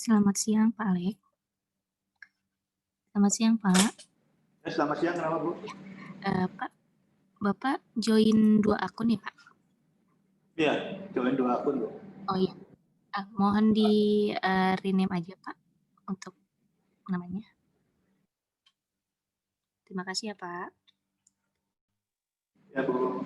Selamat siang, Pak Alek. Selamat siang, Pak. Selamat siang, kenapa Bu? Pak, Bapak join 2 akun ya, Pak? Iya, join 2 akun Bu. Oh iya, mohon di rename aja Pak untuk namanya. Terima kasih ya Pak. Ya Bu.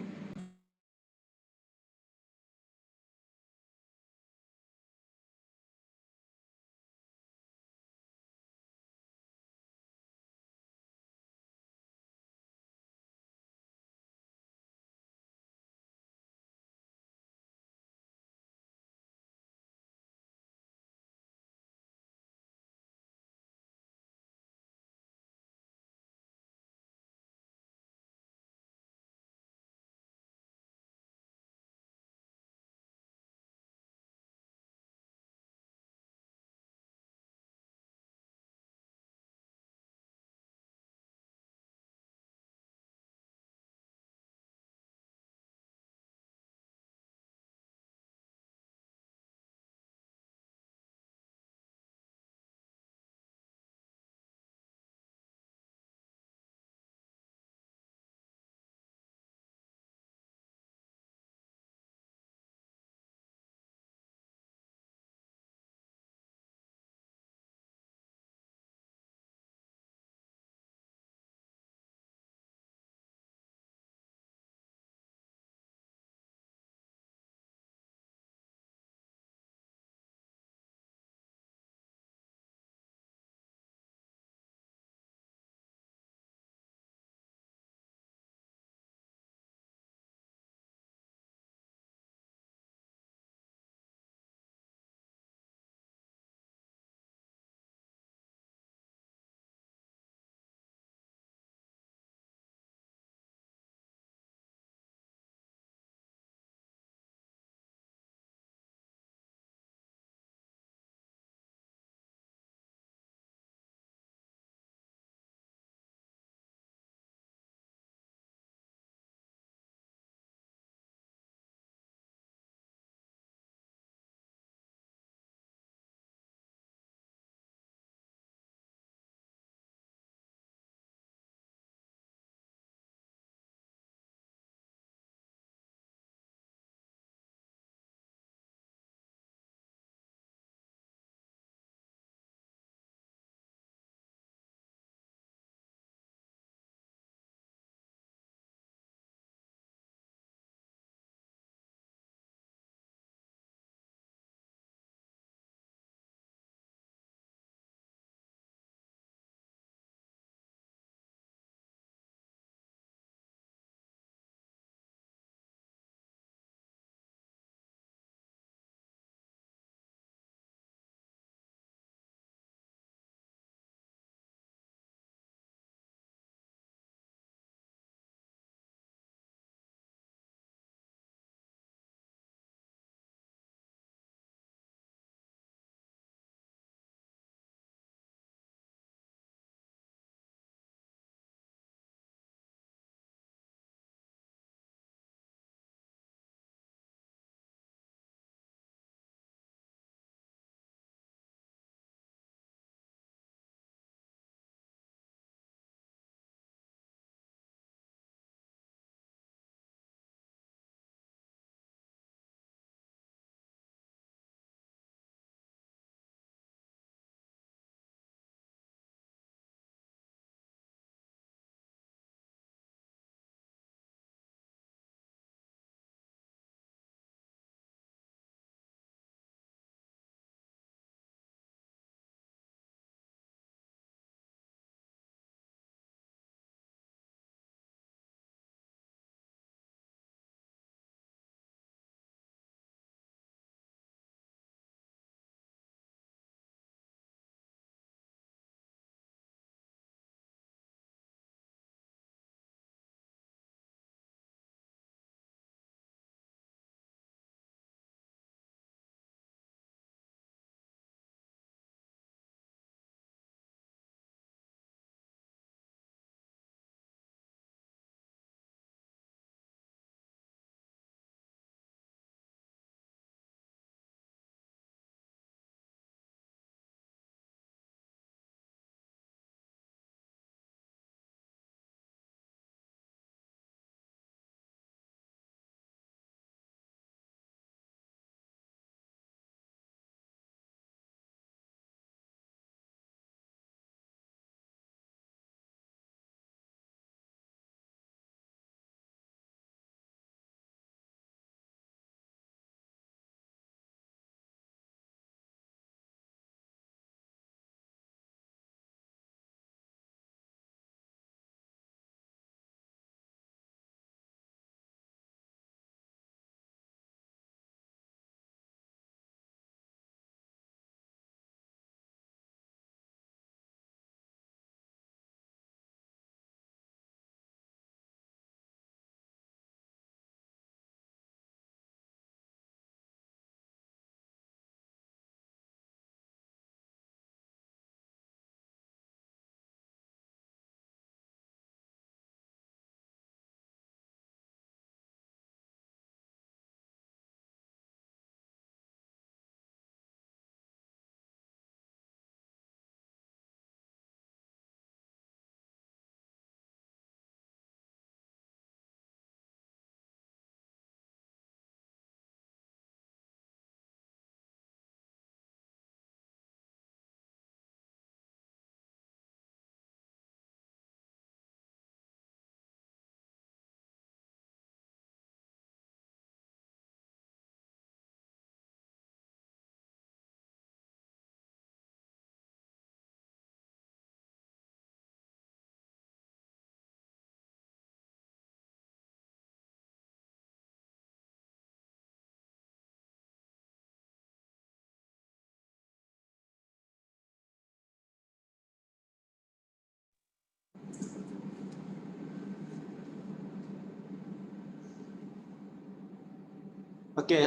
Oke,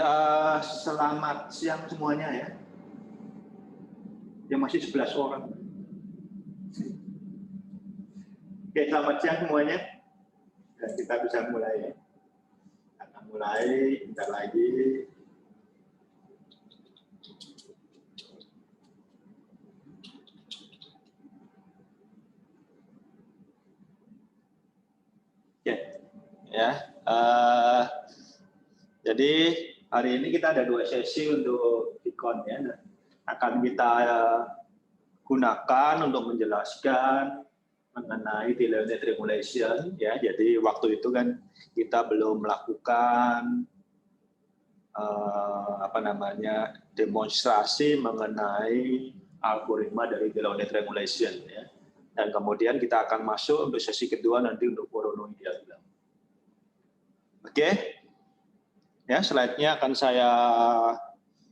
selamat siang semuanya ya. Yang masih 11 orang. Oke, selamat siang semuanya. Dan kita bisa mulai ya. Kita mulai, bentar lagi. Oke, ya. Jadi hari ini kita ada 2 sesi untuk Vicon ya. Akan kita gunakan untuk menjelaskan mengenai delay net regulation ya. Jadi waktu itu kan kita belum melakukan demonstrasi mengenai algoritma dari delay net regulation ya. Dan kemudian kita akan masuk untuk sesi kedua nanti untuk Voronoi diagram. Oke. Ya, slide-nya akan saya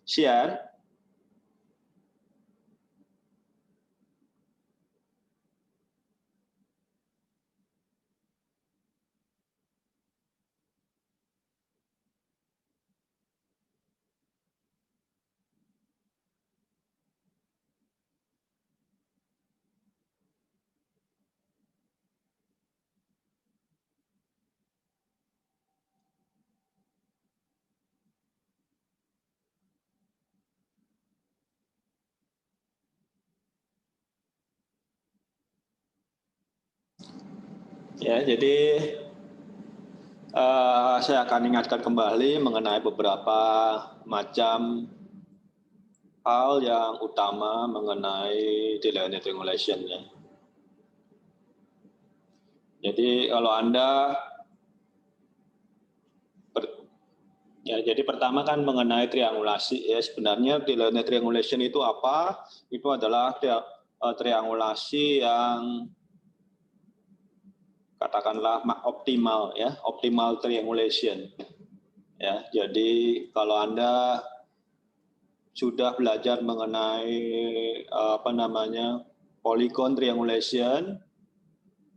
share. Ya, jadi saya akan ingatkan kembali mengenai beberapa macam hal yang utama mengenai delay net regulation ya. Jadi kalau Anda jadi pertama kan mengenai triangulasi ya, sebenarnya delay net regulation itu apa? Itu adalah triangulasi yang katakanlah optimal ya, optimal triangulation. Ya, jadi kalau Anda sudah belajar mengenai polygon triangulation,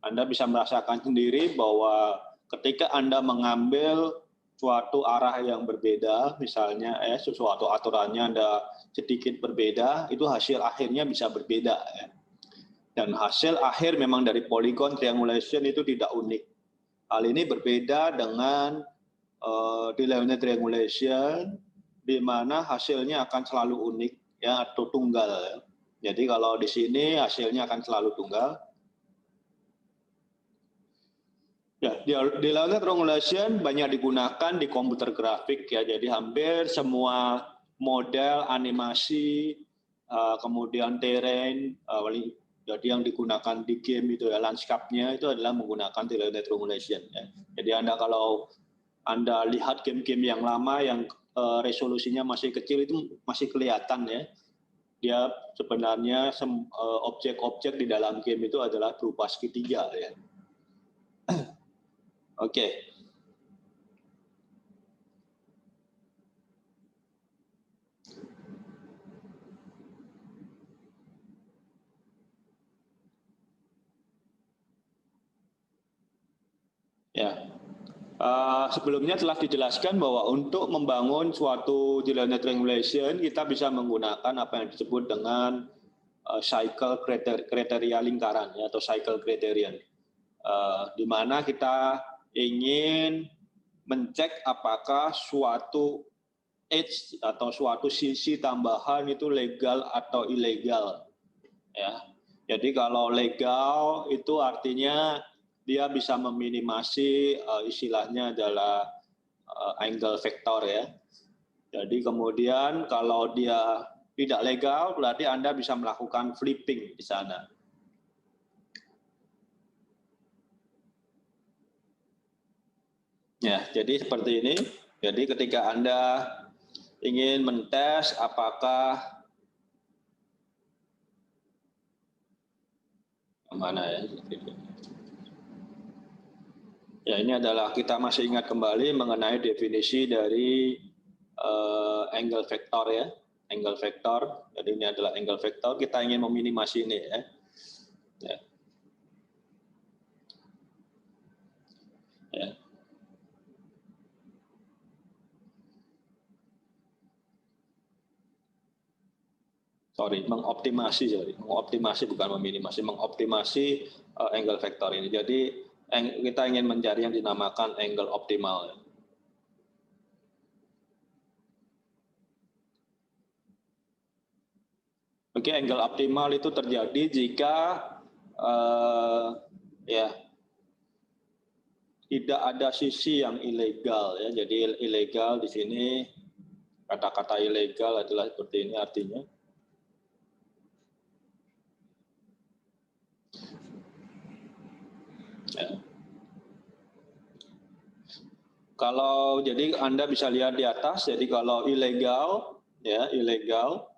Anda bisa merasakan sendiri bahwa ketika Anda mengambil suatu arah yang berbeda, misalnya sesuatu aturannya Anda sedikit berbeda, itu hasil akhirnya bisa berbeda ya. Dan hasil akhir memang dari polygon triangulation itu tidak unik. Hal ini berbeda dengan delay net triangulation, di mana hasilnya akan selalu unik ya, atau tunggal. Ya. Jadi kalau di sini hasilnya akan selalu tunggal. Ya, delay net triangulation banyak digunakan di komputer grafik ya. Jadi hampir semua model animasi, kemudian terrain, jadi yang digunakan di game itu ya, landscape-nya itu adalah menggunakan delay net triangulation ya. Jadi kalau Anda lihat game-game yang lama yang resolusinya masih kecil itu masih kelihatan ya. Dia sebenarnya objek-objek di dalam game itu adalah berupa segitiga ya. Oke. Ya. Sebelumnya telah dijelaskan bahwa untuk membangun suatu delay net triangulation kita bisa menggunakan apa yang disebut dengan cycle kriteria lingkaran ya, atau cycle criterion, di mana kita ingin mencek apakah suatu edge atau suatu sisi tambahan itu legal atau ilegal ya. Jadi kalau legal itu artinya dia bisa meminimasi istilahnya adalah angle vector ya. Jadi kemudian kalau dia tidak legal berarti Anda bisa melakukan flipping di sana. Ya, jadi seperti ini. Jadi ketika Anda ingin mentes apakah mana ya. Ya, ini adalah kita masih ingat kembali mengenai definisi dari angle vector ya, angle vector. Jadi ini adalah angle vector. Kita ingin meminimasi ini ya. Ya. Ya. mengoptimasi bukan meminimasi, mengoptimasi angle vektor ini. Jadi kita ingin mencari yang dinamakan angle optimal. Oke, angle optimal itu terjadi jika tidak ada sisi yang ilegal ya. Jadi ilegal di sini, kata-kata ilegal adalah seperti ini artinya. Ya. Kalau jadi Anda bisa lihat di atas, jadi kalau ilegal ya, ilegal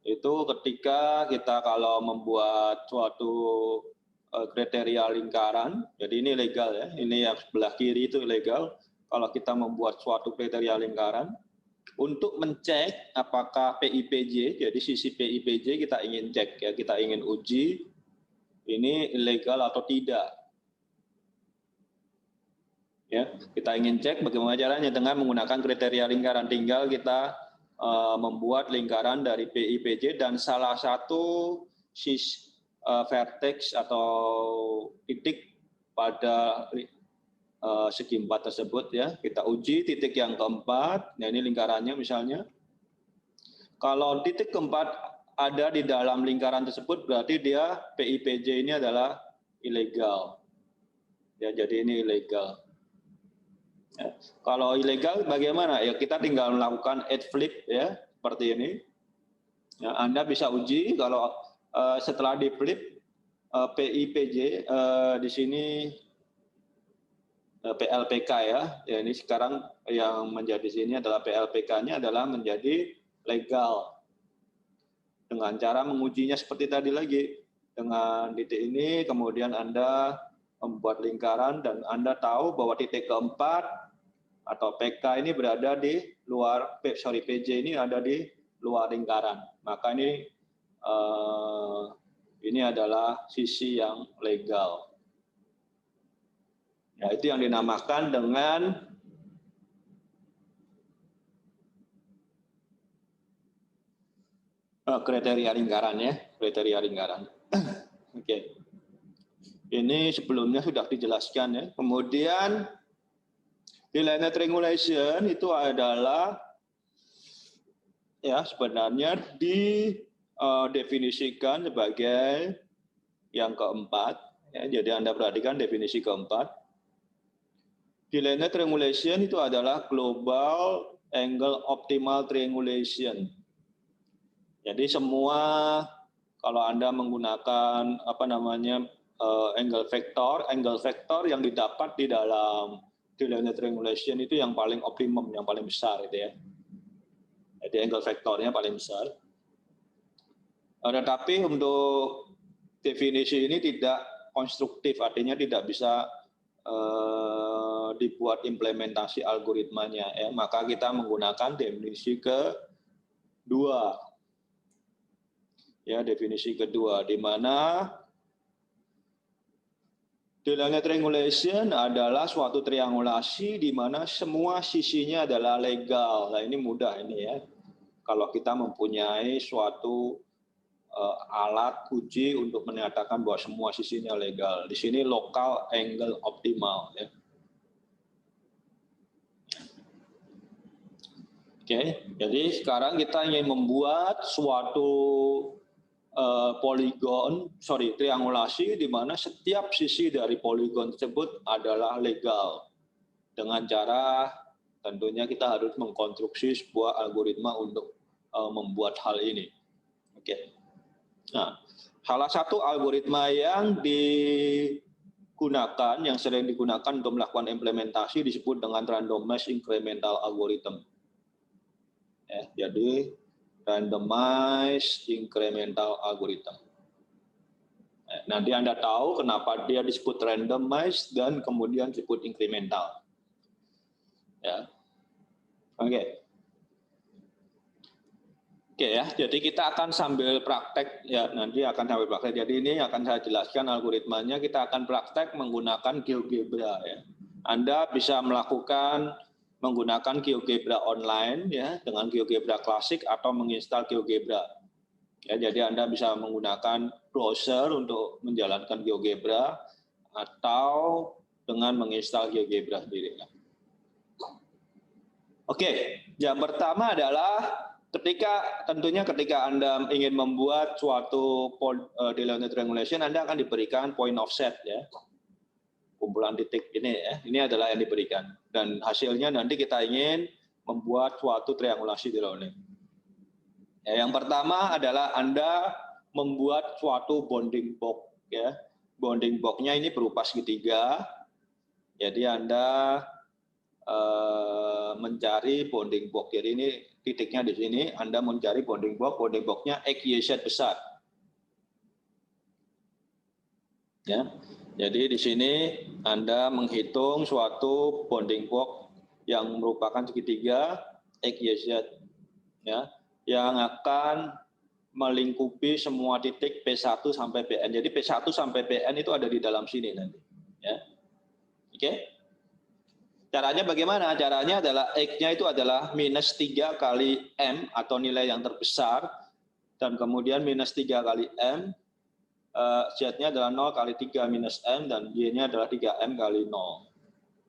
itu ketika kita kalau membuat suatu kriteria lingkaran, jadi ini legal ya, ini yang sebelah kiri itu ilegal. Kalau kita membuat suatu kriteria lingkaran, untuk mencek apakah PIPJ, jadi sisi PIPJ kita ingin cek ya, kita ingin uji ini ilegal atau tidak. Ya, kita ingin cek bagaimana caranya dengan menggunakan kriteria lingkaran. Tinggal kita membuat lingkaran dari PIPJ dan salah satu vertex atau titik pada segi 4 tersebut ya, kita uji titik yang keempat. Nah ini lingkarannya misalnya. Kalau titik keempat ada di dalam lingkaran tersebut berarti dia PIPJ ini adalah ilegal. Ya, jadi ini ilegal. Ya. Kalau ilegal bagaimana? Ya kita tinggal melakukan add flip ya seperti ini. Ya, Anda bisa uji kalau setelah di flip PIPJ di sini PLPK ya. Ya ini sekarang yang menjadi sini adalah PLPK-nya adalah menjadi legal. Dengan cara mengujinya seperti tadi lagi. Dengan titik ini kemudian Anda membuat lingkaran dan Anda tahu bahwa titik keempat atau PK ini berada di luar, PJ ini ada di luar lingkaran. Maka ini adalah sisi yang legal. Ya, itu yang dinamakan dengan kriteria lingkaran ya, kriteria lingkaran. Oke. Ini sebelumnya sudah dijelaskan ya. Kemudian delinear triangulation itu adalah ya sebenarnya didefinisikan sebagai yang keempat. Ya, jadi Anda perhatikan definisi keempat. Delinear triangulation itu adalah global angle optimal triangulation. Jadi semua kalau Anda menggunakan angle vektor yang didapat di dalam delinear triangulation itu yang paling optimum, yang paling besar itu ya. Jadi angle vektornya paling besar. Tetapi untuk definisi ini tidak konstruktif, artinya tidak bisa dibuat implementasi algoritmanya ya. Maka kita menggunakan definisi kedua. Ya, definisi kedua di mana delinear triangulation adalah suatu triangulasi di mana semua sisinya adalah legal. Nah, ini mudah ini ya. Kalau kita mempunyai suatu alat uji untuk menyatakan bahwa semua sisinya legal. Di sini local angle optimal ya. Oke, jadi sekarang kita ingin membuat suatu triangulasi di mana setiap sisi dari poligon tersebut adalah legal. Dengan cara tentunya kita harus mengkonstruksi sebuah algoritma untuk membuat hal ini. Oke. Nah, salah satu algoritma yang digunakan, yang sering digunakan untuk melakukan implementasi disebut dengan randomized incremental algorithm. Ya, jadi randomized incremental algorithm. Nanti Anda tahu kenapa dia disebut randomized dan kemudian disebut incremental. Ya. Oke. Oke ya, jadi kita akan sambil praktek ya, nanti akan sambil praktek. Jadi ini akan saya jelaskan algoritmanya, kita akan praktek menggunakan GeoGebra ya. Anda bisa menggunakan GeoGebra online ya, dengan GeoGebra klasik atau menginstal GeoGebra. Ya, jadi Anda bisa menggunakan browser untuk menjalankan GeoGebra atau dengan menginstal GeoGebra sendiri. Oke, yang pertama adalah tentunya ketika Anda ingin membuat suatu delinear triangulation, Anda akan diberikan point offset ya. Kumpulan titik ini ya, ini adalah yang diberikan. Dan hasilnya nanti kita ingin membuat suatu triangulasi delinear. Ya, yang pertama adalah Anda membuat suatu bounding box ya. Bounding box-nya ini berupa segitiga. Jadi Anda mencari bounding box. Jadi ini titiknya di sini, Anda mencari bounding box-nya XYZ besar. Ya. Jadi di sini Anda menghitung suatu bounding box yang merupakan segitiga XYZ ya, yang akan melingkupi semua titik P1 sampai Pn. Jadi P1 sampai Pn itu ada di dalam sini nanti. Ya. Oke. Caranya bagaimana? Caranya adalah X-nya itu adalah minus 3 kali M atau nilai yang terbesar. Dan kemudian minus 3 kali M. Z-nya adalah 0 kali 3 minus M. Dan Y-nya adalah 3M kali 0.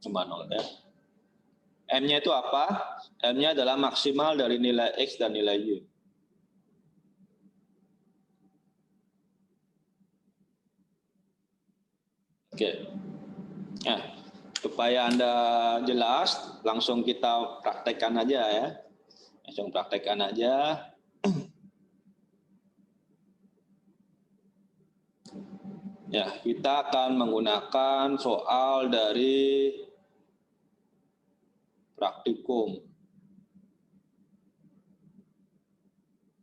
Sama 0 ya. M-nya itu apa? M-nya adalah maksimal dari nilai X dan nilai Y. Oke. Nah, supaya Anda jelas, langsung kita praktekkan aja ya. Langsung praktekkan aja. Ya, kita akan menggunakan soal dari praktikum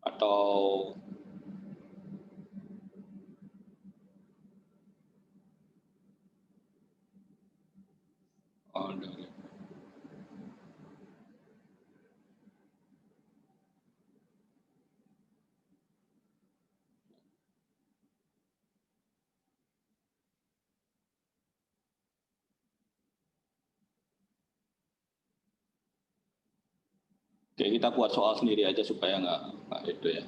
atau Oke, kita buat soal sendiri aja supaya nggak itu ya.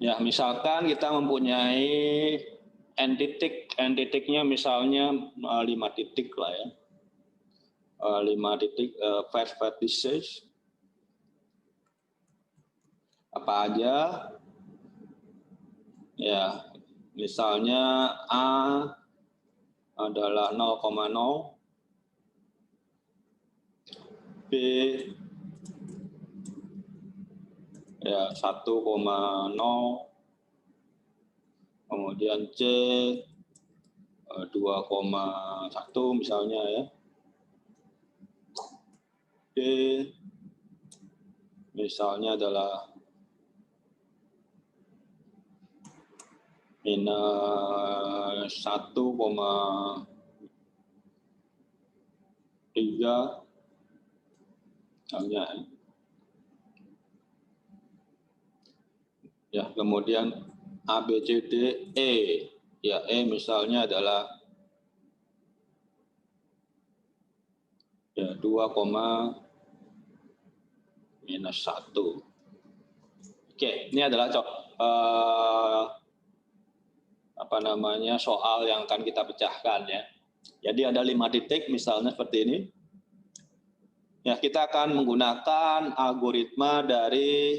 Ya, misalkan kita mempunyai n titiknya misalnya 5 titik lah ya. 5 titik vertices. Apa aja? Ya, misalnya A adalah 0,0, B ya 1,0, kemudian C 2,1 misalnya ya, D misalnya adalah minus 1,3 misalnya ya, kemudian A, B, C, D, E ya, E misalnya adalah ya 2, minus 1. Oke, ini adalah soal yang akan kita pecahkan ya. Jadi ada 5 titik misalnya seperti ini. Ya, kita akan menggunakan algoritma dari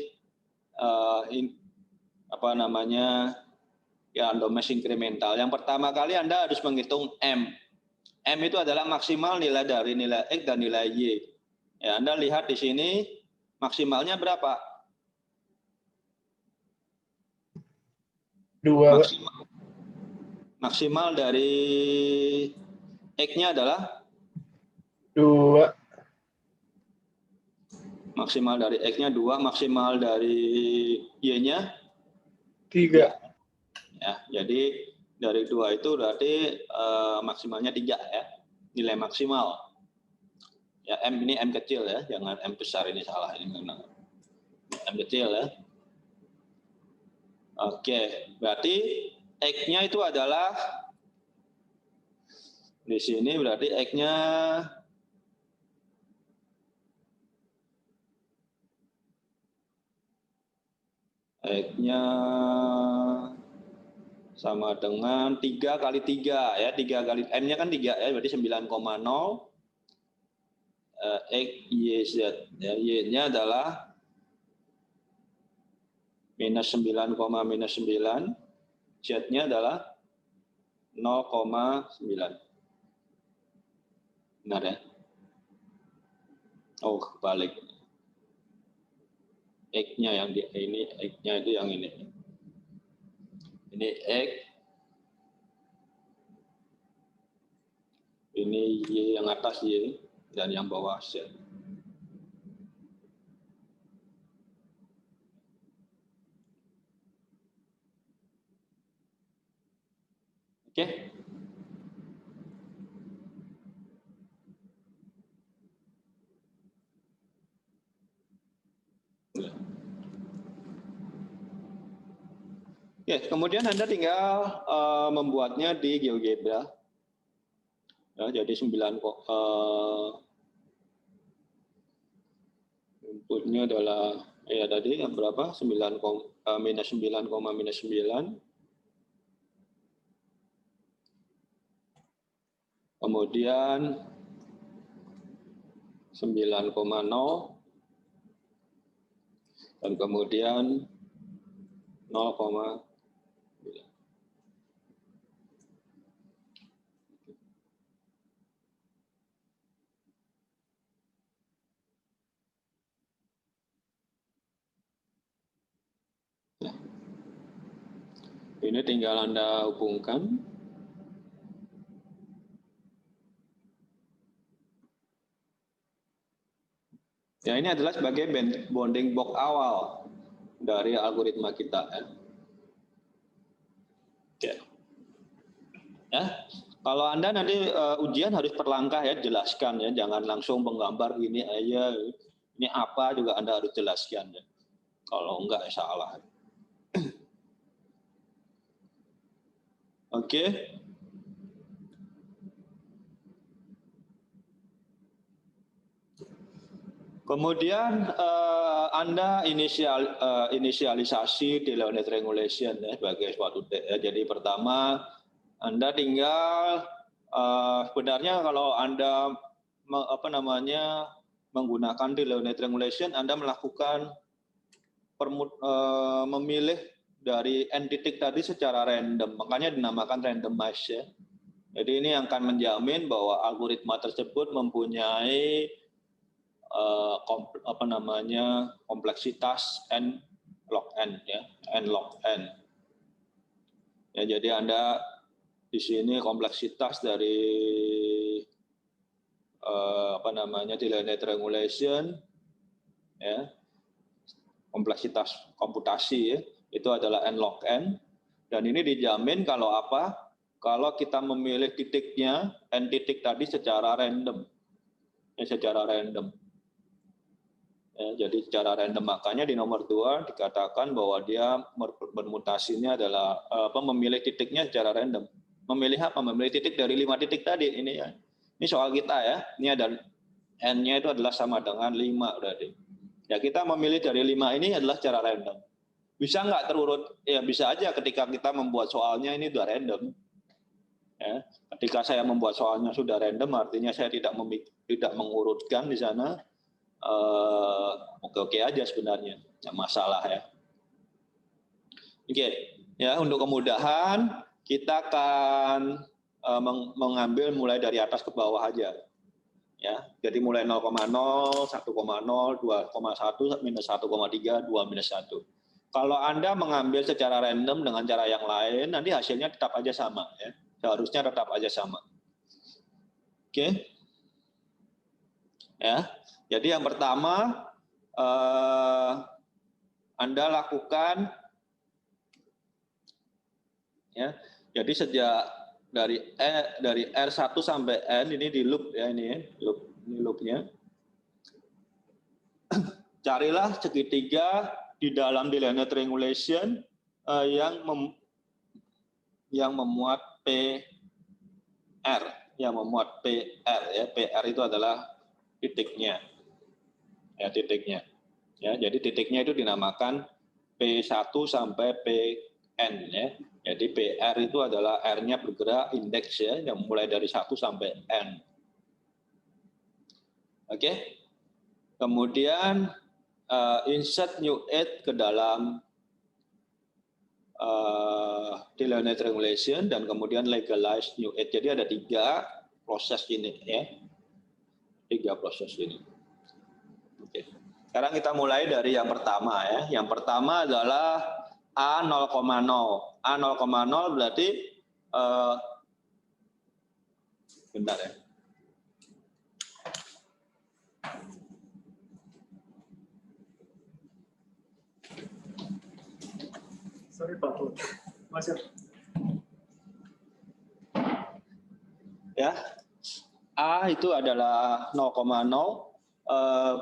randomized incremental. Yang pertama kali Anda harus menghitung M. M itu adalah maksimal nilai dari nilai X dan nilai Y. Ya, Anda lihat di sini maksimalnya berapa? 2. Maksimal dari X-nya adalah 2. Maksimal dari X-nya 2, maksimal dari Y-nya 3. Ya, jadi dari 2 itu berarti maksimalnya 3 ya, nilai maksimal. Ya, M ini M kecil ya, jangan M besar, ini salah ini karena M kecil ya. Oke, berarti X-nya itu adalah di sini berarti X-nya X-nya sama dengan 3 kali 3 ya, 3 kali M-nya kan 3 ya, berarti 9,0 X YZ ya, Y-nya adalah minus 9, minus 9, Z-nya adalah 0,9. Benar ya? Oh, kebalik. X-nya yang ini, X-nya itu yang ini. Ini X, ini Y yang atas Y, dan yang bawah Z. Oke? Ya, kemudian Anda tinggal membuatnya di GeoGebra. Ya, jadi 9 inputnya adalah ya tadi yang berapa? 9, minus 9, minus 9. Kemudian 9,0 dan kemudian 0,9. Ini tinggal Anda hubungkan. Ya, ini adalah sebagai bounding box awal dari algoritma kita. Ya. Ya. Kalau Anda nanti ujian harus per langkah ya, jelaskan ya, jangan langsung menggambar ini aja. Ini apa juga Anda harus jelaskan ya. Kalau enggak ya salah. Oke. Kemudian Anda inisialisasi Delaunay Triangulation ya, sebagai suatu jadi pertama Anda tinggal sebenarnya kalau Anda menggunakan Delaunay Triangulation, Anda melakukan memilih dari n titik tadi secara random, makanya dinamakan randomize ya. Jadi ini akan menjamin bahwa algoritma tersebut mempunyai kompleksitas n log n ya, n log n. Ya, jadi Anda di sini kompleksitas dari Delaunay Triangulation ya, kompleksitas komputasi ya, itu adalah n log n, dan ini dijamin kalau apa? Kalau kita memilih titiknya n titik tadi secara random. Ya, secara random. Ya, jadi secara random, makanya di nomor 2 dikatakan bahwa dia bermutasinya adalah memilih titiknya secara random. Memilih apa? Memilih titik dari 5 titik tadi ini ya. Ini soal kita ya. Ini ada n-nya itu adalah sama dengan 5 berarti. Ya, kita memilih dari 5 ini adalah secara random. Bisa nggak terurut? Ya bisa aja ketika kita membuat soalnya ini sudah random. Ya, ketika saya membuat soalnya sudah random, artinya saya tidak mengurutkan di sana. Oke aja sebenarnya, nggak masalah ya. Oke, ya untuk kemudahan kita akan mengambil mulai dari atas ke bawah aja. Ya, jadi mulai 0,0, 1,0, 2,1, minus 1,3, 2, minus 1. Kalau Anda mengambil secara random dengan cara yang lain, nanti hasilnya tetap aja sama ya. Seharusnya tetap aja sama. Oke. Ya. Jadi yang pertama Anda lakukan ya. Jadi sejak dari R1 sampai N ini di loop ya, ini loopnya. Carilah segitiga di dalam Delaunay Triangulation yang memuat PR, ya. PR itu adalah titiknya. Ya, titiknya. Ya, jadi titiknya itu dinamakan P1 sampai Pn ya. Jadi PR itu adalah R-nya bergerak indeks ya, yang mulai dari 1 sampai N. Oke. Kemudian insert new aid ke dalam Delaunay Triangulation dan kemudian legalize new aid. Jadi ada 3 proses ini ya. 3 proses ini. Oke. Sekarang kita mulai dari yang pertama ya. Yang pertama adalah A0,0. A0,0 berarti bentar ya. Sorry Pak, masih. Ya, A itu adalah 0,0,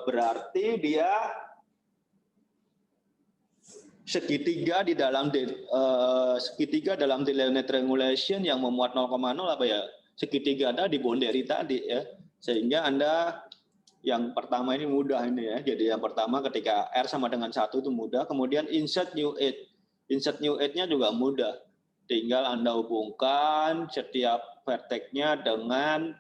berarti dia segitiga di dalam segitiga dalam Delaunay Triangulation yang memuat 0,0 apa ya? Segitiga tadi boundary tadi ya. Sehingga Anda yang pertama ini mudah ini ya. Jadi yang pertama ketika R sama dengan 1 itu mudah, kemudian insert new aid. Insert new aid-nya juga mudah. Tinggal Anda hubungkan setiap vertex-nya dengan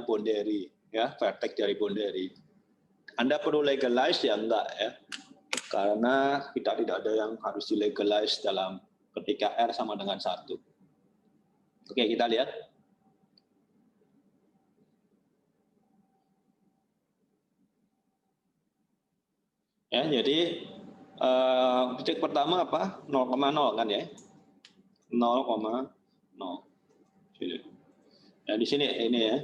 boundary ya, vertex dari boundary. Anda perlu legalize ya enggak ya? Karena kita tidak ada yang harus dilegalize dalam ketika R sama dengan 1. Oke, kita lihat. Ya, jadi titik pertama apa? 0,0 kan ya? 0,0. Nah, di sini ini ya.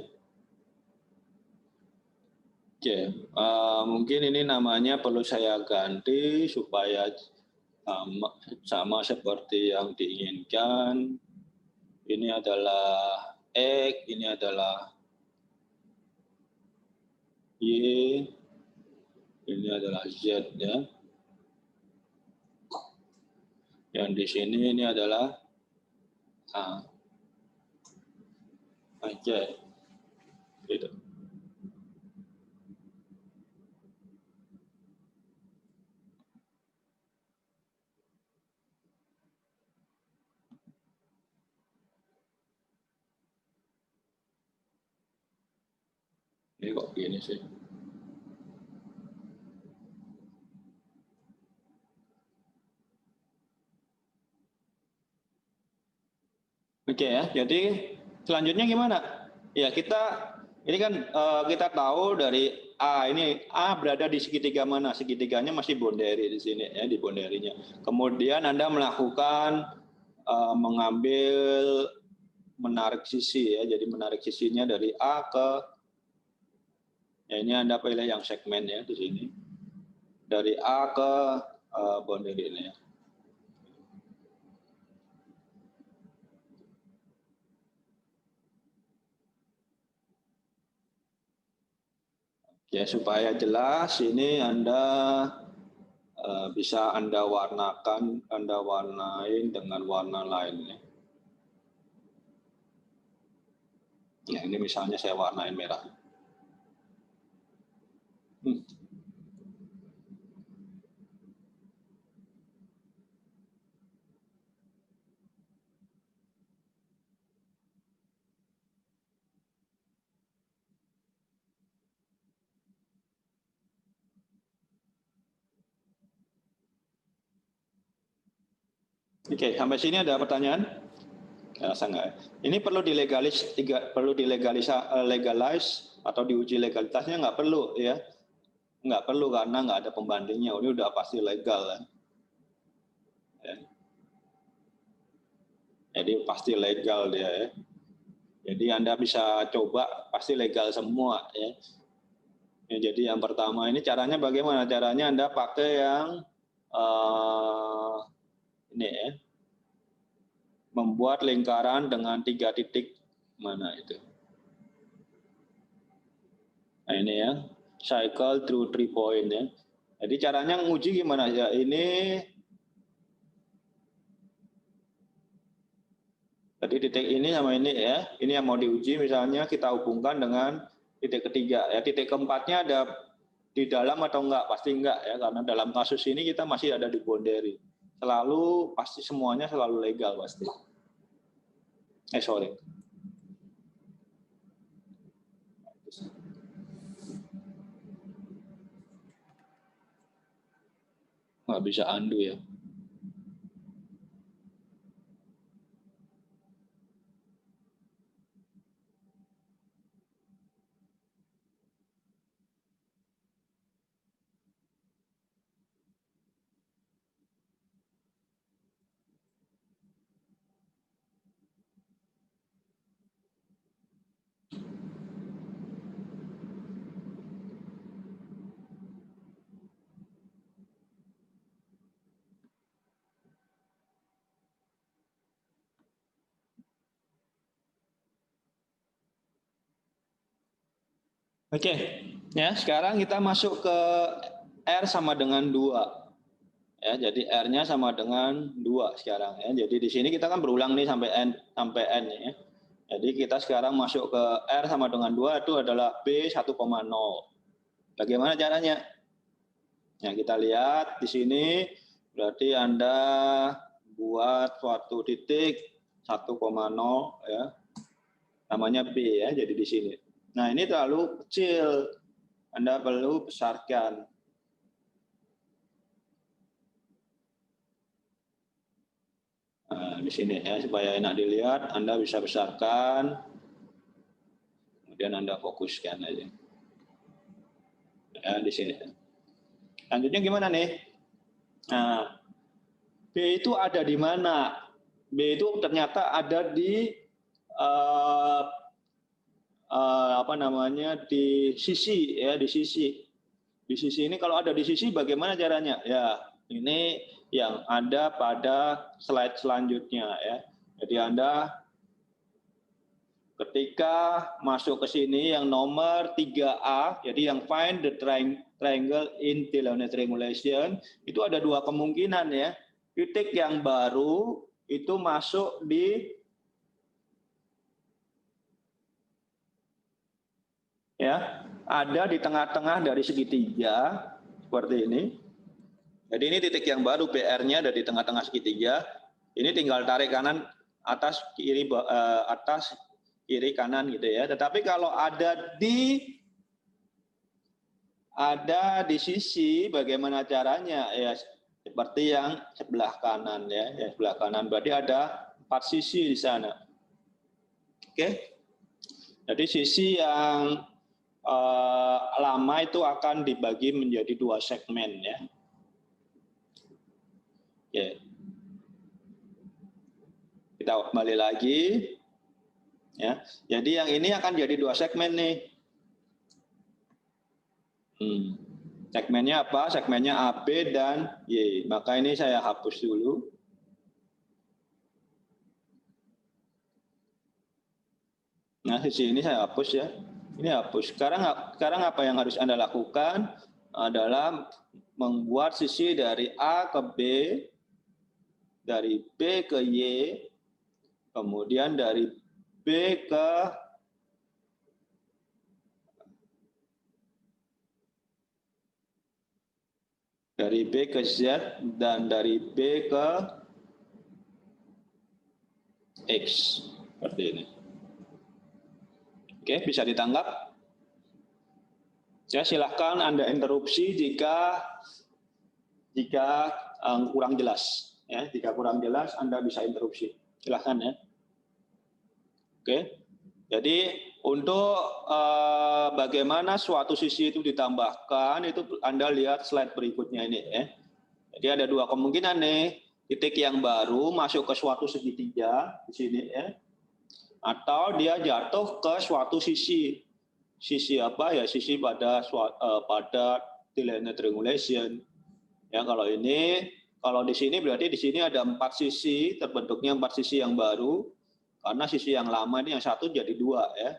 Oke, mungkin ini namanya perlu saya ganti supaya sama seperti yang diinginkan. Ini adalah X, ini adalah Y, ini adalah Z ya. Yang di sini ini adalah A. Oke. Gitu. Ini kok gini sih? Oke ya, jadi selanjutnya gimana? Ya ini kan kita tahu dari A, ini A berada di segitiga mana? Segitiganya masih boundary di sini ya, di boundary-nya. Kemudian Anda melakukan menarik sisi ya, jadi menarik sisinya dari A ke, ya ini Anda pilih yang segmen ya di sini, dari A ke boundary ini ya. Ya supaya jelas ini Anda bisa Anda warnain dengan warna lain ya. Ya ini misalnya saya warnain merah. Oke, sampai sini ada pertanyaan? Rasa enggak. Ini perlu legalize atau diuji legalitasnya nggak perlu ya? Nggak perlu karena nggak ada pembandingnya. Ini udah pasti legal kan? Ya. Jadi pasti legal dia ya. Jadi Anda bisa coba pasti legal semua ya. Ya, jadi yang pertama ini caranya bagaimana? Caranya Anda pakai yang ini ya, membuat lingkaran dengan 3 titik mana itu. Nah ini ya, cycle through 3 point ya. Jadi caranya nguji gimana ya? Ini jadi titik ini sama ini ya. Ini yang mau diuji misalnya kita hubungkan dengan titik ketiga ya. Titik keempatnya ada di dalam atau enggak, pasti enggak ya, karena dalam kasus ini kita masih ada di boundary. Selalu pasti semuanya selalu legal pasti. Sorry. Nggak bisa undo ya. Oke, ya sekarang kita masuk ke R sama dengan 2. Ya, jadi R-nya sama dengan 2 sekarang ya. Jadi di sini kita kan berulang nih sampai N ya. Jadi kita sekarang masuk ke R sama dengan 2 itu adalah B 1,0. Bagaimana caranya? Ya, kita lihat di sini berarti Anda buat suatu titik 1,0 ya. Namanya B ya, jadi di sini. Nah, ini terlalu kecil. Anda perlu besarkan. Nah, di sini ya, supaya enak dilihat, Anda bisa besarkan. Kemudian Anda fokuskan aja. Ya, di sini. Lanjutnya gimana nih? Nah, B itu ada di mana? B itu ternyata ada di di sisi ya, di sisi ini. Kalau ada di sisi bagaimana caranya? Ya, ini yang ada pada slide selanjutnya ya. Jadi Anda ketika masuk ke sini yang nomor 3A, jadi yang find the triangle in Delaunay triangulation, itu ada 2 kemungkinan ya. Titik yang baru itu masuk di ya, ada di tengah-tengah dari segitiga seperti ini. Jadi ini titik yang baru, BR-nya ada di tengah-tengah segitiga. Ini tinggal tarik kanan atas kiri kanan gitu ya. Tetapi kalau ada di sisi, bagaimana caranya? Ya seperti yang sebelah kanan ya, sebelah kanan. Berarti ada 4 sisi di sana. Oke. Jadi sisi yang lama itu akan dibagi menjadi 2 segmen ya. Oke. Kita kembali lagi. Ya, jadi yang ini akan jadi 2 segmen nih. Segmennya apa? Segmennya AB dan Y. Maka ini saya hapus dulu. Nah, sisi ini saya hapus ya. Ini hapus. Sekarang apa yang harus Anda lakukan adalah membuat sisi dari A ke B, dari B ke Y, kemudian dari B ke Z dan dari B ke X. Seperti ini. Oke, bisa ditangkap? Ya, silahkan Anda interupsi jika kurang jelas. Ya, jika kurang jelas Anda bisa interupsi. Silahkan ya. Oke. Jadi untuk bagaimana suatu sisi itu ditambahkan, itu Anda lihat slide berikutnya ini ya. Jadi ada 2 kemungkinan nih, titik yang baru masuk ke suatu segitiga di sini ya, atau dia jatuh ke suatu sisi. Sisi apa ya? Sisi pada Delaunay triangulation. Ya, kalau di sini berarti di sini ada 4 sisi, terbentuknya 4 sisi yang baru. Karena sisi yang lama ini yang satu jadi 2 ya.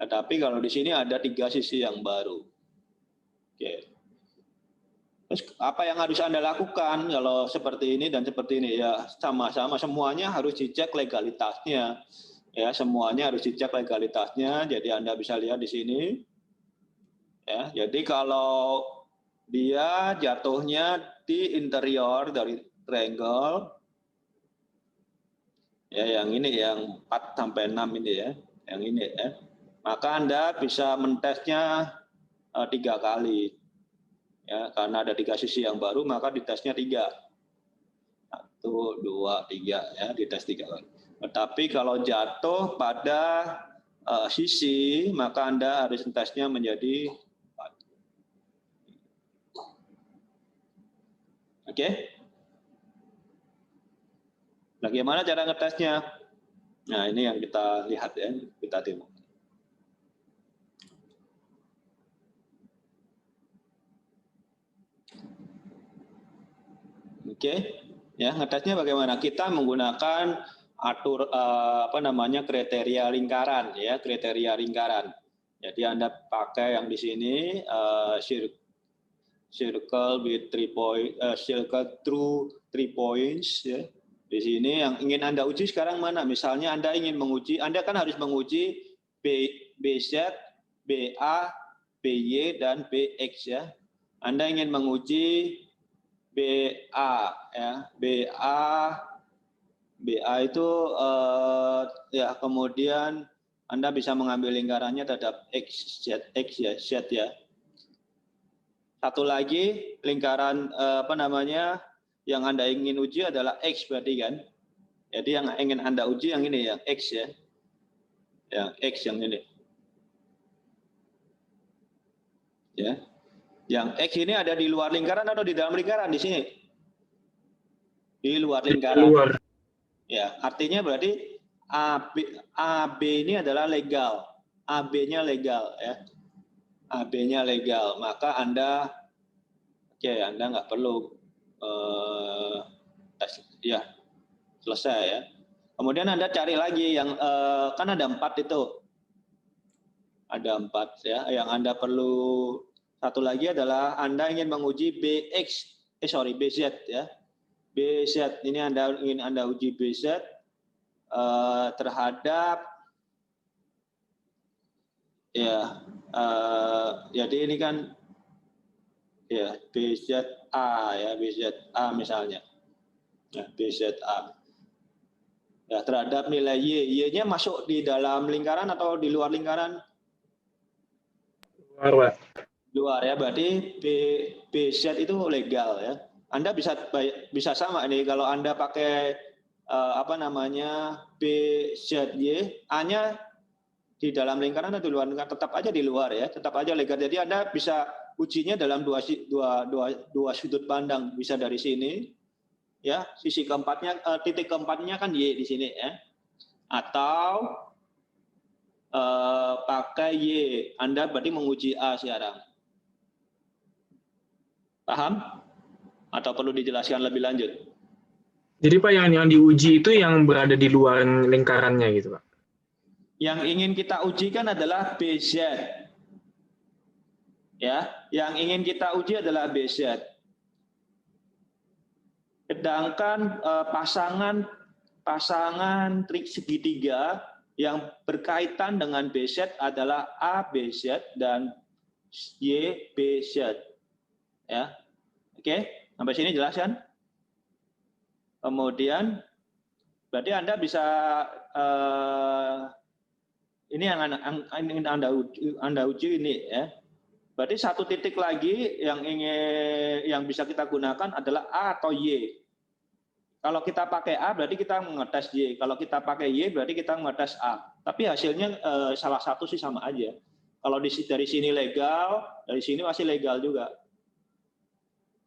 Tetapi kalau di sini ada 3 sisi yang baru. Oke. Terus apa yang harus Anda lakukan kalau seperti ini dan seperti ini? Ya sama-sama, semuanya harus dicek legalitasnya. Ya, semuanya harus dicek legalitasnya. Jadi Anda bisa lihat di sini. Ya, jadi kalau dia jatuhnya di interior dari triangle, ya yang ini yang 4 sampai 6 ini ya, yang ini ya, maka Anda bisa mentesnya 3 kali. Ya, karena ada 3 sisi yang baru, maka ditesnya 3. 1, 2, 3 ya, dites 3 kali. Tetapi kalau jatuh pada sisi, maka Anda harus tesnya menjadi 4. Oke? Bagaimana cara ngetesnya? Nah, ini yang kita lihat ya, kita demo. Oke, ya ngetesnya bagaimana? Kita menggunakan kriteria lingkaran ya, kriteria lingkaran. Jadi Anda pakai yang di sini circle with 3 point, circle through 3 points ya. Di sini yang ingin Anda uji sekarang mana? Misalnya Anda ingin menguji, Anda kan harus menguji BZ, BA, BY dan BX ya. Anda ingin menguji BA ya, BA itu ya, kemudian Anda bisa mengambil lingkarannya terhadap X ya, Z ya. Satu lagi lingkaran yang Anda ingin uji adalah X berarti kan. Jadi yang ingin Anda uji yang ini yang X ya. Yang X yang ini. Ya. Yang X ini ada di luar lingkaran atau di dalam lingkaran di sini? Di luar lingkaran. Di luar. Ya, artinya berarti AB ini adalah legal. AB-nya legal ya. AB-nya legal, maka Anda nggak perlu tes ya, selesai ya. Kemudian Anda cari lagi yang kan ada 4 itu. Ada 4 ya. Yang Anda perlu satu lagi adalah Anda ingin menguji BZ ya. BZ ini ingin Anda uji BZ terhadap ya, jadi ini kan ya BZA ya, BZA misalnya ya, BZA ya, terhadap nilai Y-nya masuk di dalam lingkaran atau di luar lingkaran? Luar ya, berarti BZ itu legal ya. Anda bisa sama nih kalau Anda pakai BZY, A-nya di dalam lingkaran atau di luar lingkaran, tetap aja di luar ya, tetap aja legal. Jadi Anda bisa ujinya dalam dua sudut pandang, bisa dari sini ya, sisi keempatnya, titik keempatnya kan Y di sini ya, atau pakai Y. Anda berarti menguji A sekarang. Paham? Atau perlu dijelaskan lebih lanjut? Jadi Pak, yang diuji itu yang berada di luar lingkarannya gitu Pak? Yang ingin kita ujikan adalah BZ. Ya, yang ingin kita uji adalah BZ. Sedangkan pasangan trik segitiga yang berkaitan dengan BZ adalah ABZ dan YBZ. Ya. Oke, sampai sini jelas kan? Kemudian berarti Anda bisa ini yang ingin Anda uji ini ya. Berarti satu titik lagi yang bisa kita gunakan adalah A atau Y. Kalau kita pakai A berarti kita mengetes Y. Kalau kita pakai Y berarti kita mengetes A. Tapi hasilnya salah satu sih sama aja. Kalau dari sini legal, dari sini masih legal juga.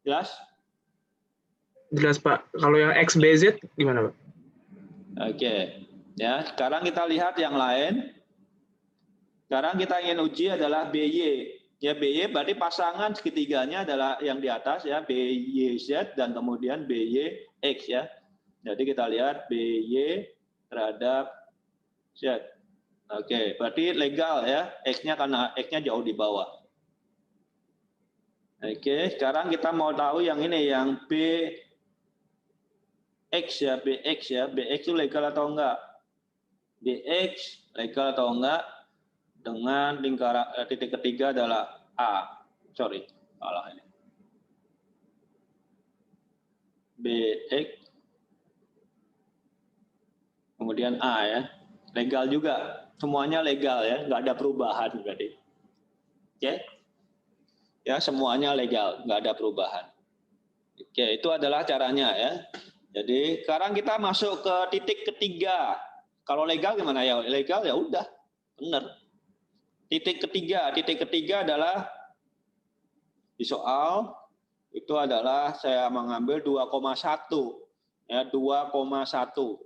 Jelas? Jelas Pak. Kalau yang XBZ gimana Pak? Oke. Ya, sekarang kita lihat yang lain. Sekarang kita ingin uji adalah BY. Ya, BY berarti pasangan segitiganya adalah yang di atas ya, BYZ dan kemudian BYX ya. Jadi kita lihat BY terhadap Z. Oke, berarti legal ya, X-nya karena X-nya jauh di bawah. Oke, sekarang kita mau tahu yang ini, yang BX ya, BX ya. BX itu legal atau enggak? BX legal atau enggak? Dengan lingkaran titik ketiga adalah A, sorry, salah ini. BX, kemudian A ya. Legal juga, semuanya legal ya, nggak ada perubahan berarti. Oke, ya semuanya legal, nggak ada perubahan. Oke, itu adalah caranya ya. Jadi sekarang kita masuk ke titik ketiga. Kalau legal gimana ya? Legal ya udah, benar. Titik ketiga adalah di soal itu adalah saya mengambil 2,1 ya, 2,1.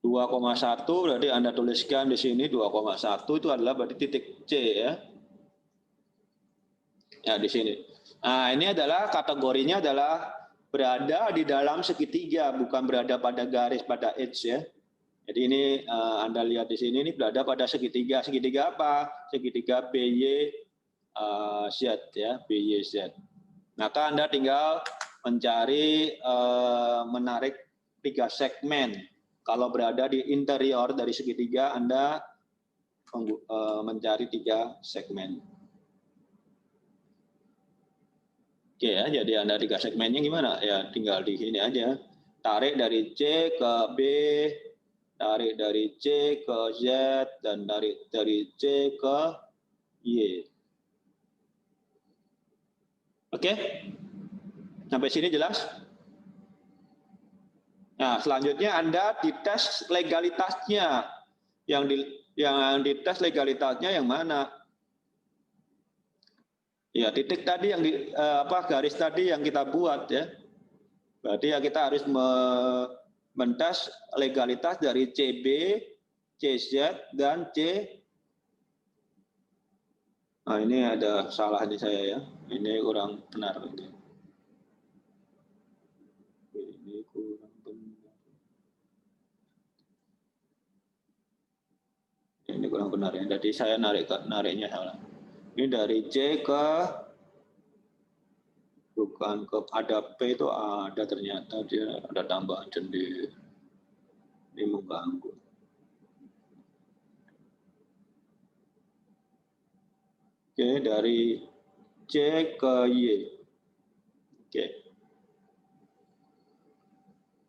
2,1 berarti Anda tuliskan di sini 2,1 itu adalah berarti titik C ya. Ya di sini. Nah, ini adalah kategorinya adalah berada di dalam segitiga, bukan berada pada garis, pada edge ya. Jadi ini Anda lihat di sini ini berada pada segitiga. Segitiga apa? Segitiga BY Z ya, BY Z. Maka Anda tinggal mencari menarik 3 segmen. Kalau berada di interior dari segitiga, Anda mencari 3 segmen. Oke ya, jadi Anda 3 segmennya gimana? Ya tinggal di sini aja. Tarik dari C ke B, tarik dari C ke Z, dan tarik dari C ke Y. Oke? Sampai sini jelas? Nah, selanjutnya Anda dites legalitasnya. Yang dites legalitasnya yang mana? Ya, titik tadi yang garis tadi yang kita buat ya. Berarti ya kita harus mentes legalitas dari CB, CZ dan C. Nah, ini ada salah di saya ya. Ini kurang benar ini. Ini kurang benar. Ini kurang benar ya. Jadi saya nariknya salah. Ini dari C ke bukan ke ada P itu ada, ternyata dia ada tambahan sendiri. Ini mengganggu. Oke, dari C ke Y. Oke.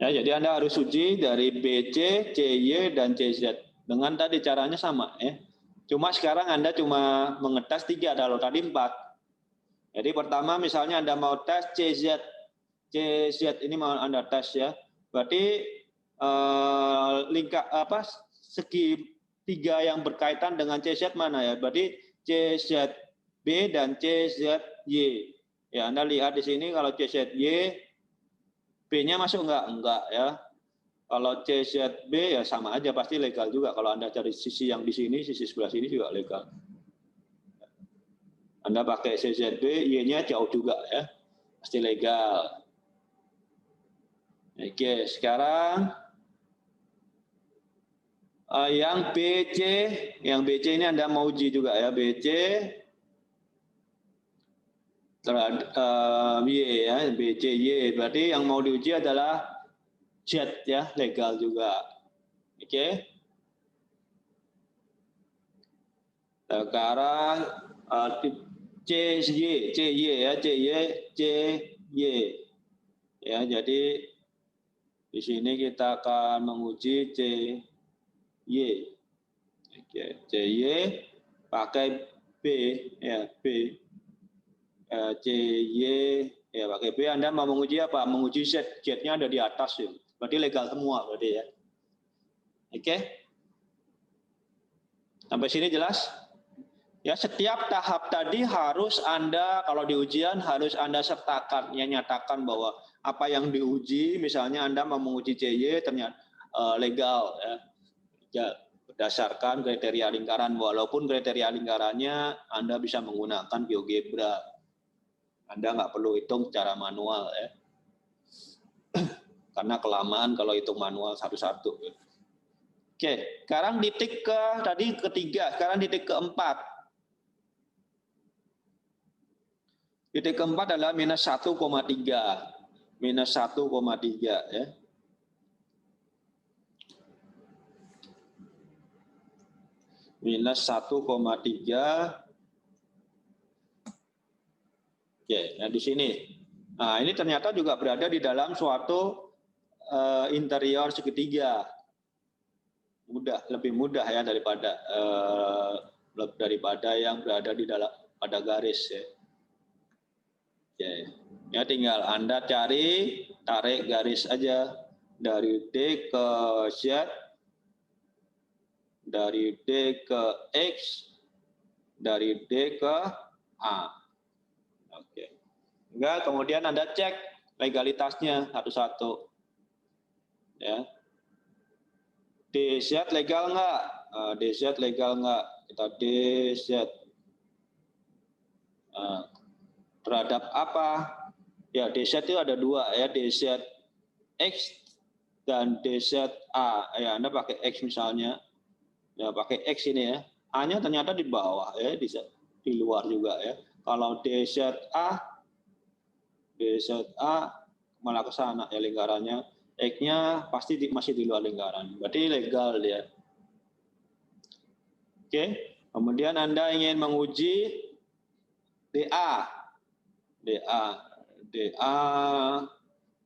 Ya, jadi Anda harus uji dari BC, CY, dan CZ. Dengan tadi caranya sama ya. Cuma sekarang Anda cuma mengetes 3, kalau tadi 4. Jadi pertama misalnya Anda mau tes CZ. CZ ini mau Anda tes ya. Berarti segi 3 yang berkaitan dengan CZ mana ya? Berarti CZB dan CZY. Ya, Anda lihat di sini kalau CZY B-nya masuk enggak ya. Kalau CZB ya sama aja, pasti legal juga. Kalau Anda cari sisi yang di sini, sisi sebelah sini juga legal. Anda pakai CZB, Y-nya jauh juga ya, pasti legal. Oke, sekarang yang BC ini Anda mau uji juga ya, BC terhadap Y ya, BC Y. Berarti yang mau diuji adalah Z ya, legal juga. Oke. Sekarang CY ya, CY. Ya, jadi di sini kita akan menguji CY. Oke, CY pakai B ya, B. CY ya pakai B. Anda mau menguji apa? Menguji Z. Z-nya ada di atas ya. Berarti legal semua berarti ya. Oke. Sampai sini jelas? Ya, setiap tahap tadi harus Anda, kalau di ujian harus Anda sertakan, ya, nyatakan bahwa apa yang diuji, misalnya Anda mau menguji CY ternyata legal ya, berdasarkan kriteria lingkaran, walaupun kriteria lingkarannya Anda bisa menggunakan GeoGebra. Anda nggak perlu hitung secara manual ya. Karena kelamaan kalau hitung manual satu-satu. Oke, sekarang titik tadi ketiga, sekarang titik keempat. Titik keempat adalah minus 1,3. Minus 1,3 ya. minus 1,3. Oke, nah di sini. Nah, ini ternyata juga berada di dalam suatu interior segitiga. Lebih mudah ya daripada yang berada di dalam pada garis ya. Oke. Ya tinggal Anda tarik garis aja dari D ke Z, dari D ke X, dari D ke A. Oke. Enggak, kemudian Anda cek legalitasnya satu-satu. Ya. DZ legal nggak? DZ legal nggak? Kita DZ. Terhadap apa? Ya, DZ itu ada dua ya, DZ X dan DZA. Ya, Anda pakai X misalnya. Ya, pakai X ini ya. A-nya ternyata di bawah ya, di luar juga ya. Kalau DZA malah ke sana ya lingkarannya. X-nya pasti masih di luar lingkaran. Berarti legal dia. Oke. Kemudian Anda ingin menguji DA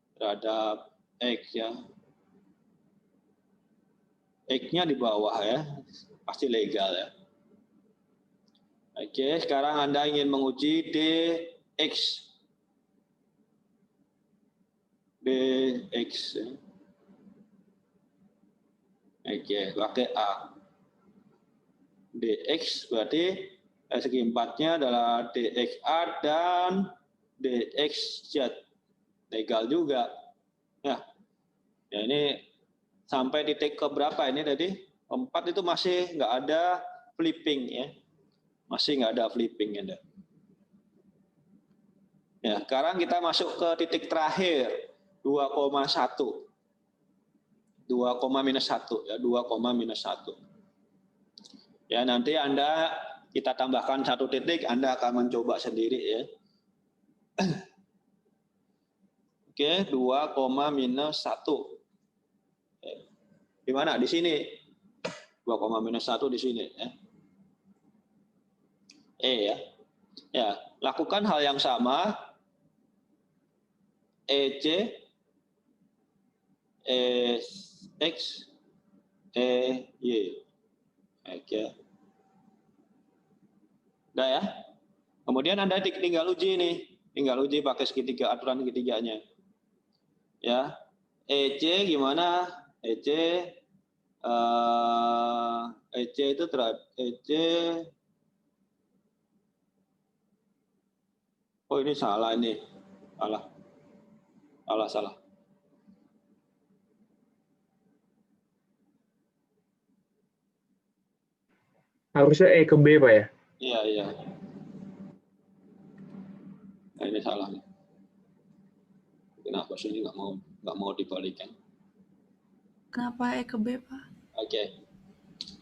terhadap X ya. X-nya di bawah ya. Pasti legal ya. Oke, sekarang Anda ingin menguji DX. DX. Oke, pakai A. DX berarti segi empatnya adalah DXA dan DXZ. Legal juga. Ya, ini sampai titik ke berapa ini tadi? 4 itu masih nggak ada flipping ya. Masih nggak ada flipping ya. Ya, sekarang kita masuk ke titik terakhir 2,1. 2,-1 ya, 2,-1. Ya, nanti kita tambahkan satu titik, Anda akan mencoba sendiri ya. Oke, 2,-1. Di mana? Di sini. 2,-1 di sini ya. Ya. Ya, lakukan hal yang sama. EC, X, Y. Oke. Udah ya. Kemudian Anda tinggal uji nih. Tinggal uji pakai segitiga, aturan segitiganya. Ya. EC gimana? EC itu EC. Oh, ini salah ini. Salah. Harusnya E ke B, Pak ya? Iya. Nah, ini salah. Kenapa sih ini nggak mau dibalikan? Kenapa E ke B, Pak? Oke.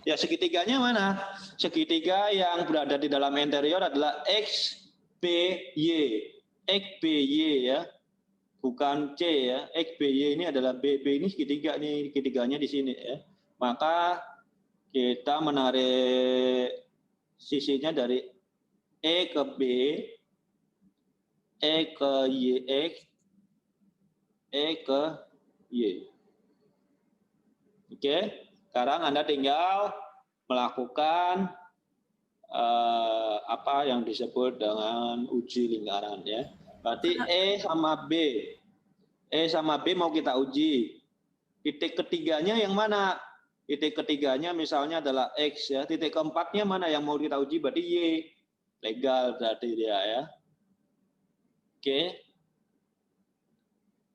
Ya, segitiganya mana? Segitiga yang berada di dalam interior adalah X, B, Y. X, B, Y ya. Bukan C ya. X, B, Y ini adalah B ini segitiga nih, segitiganya di sini ya. Maka kita menarik sisinya dari E ke B, E ke Y, X, E ke Y. Oke, sekarang Anda tinggal melakukan apa yang disebut dengan uji lingkaran ya. Berarti E sama B mau kita uji. Titik ketiganya yang mana? Titik ketiganya misalnya adalah X ya. Titik keempatnya mana yang mau kita uji? Berarti Y. Legal berarti dia ya. Oke.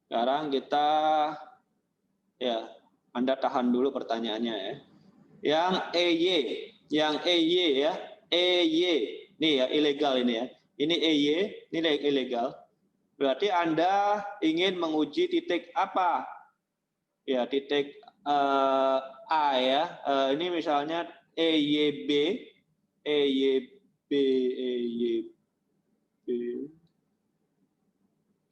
Sekarang kita ya, Anda tahan dulu pertanyaannya ya. Yang EY ya. EY. Nih ya, ilegal ini ya. Ini EY, ini ilegal. Berarti Anda ingin menguji titik apa? Ya, titik A ya. Ini misalnya EYB.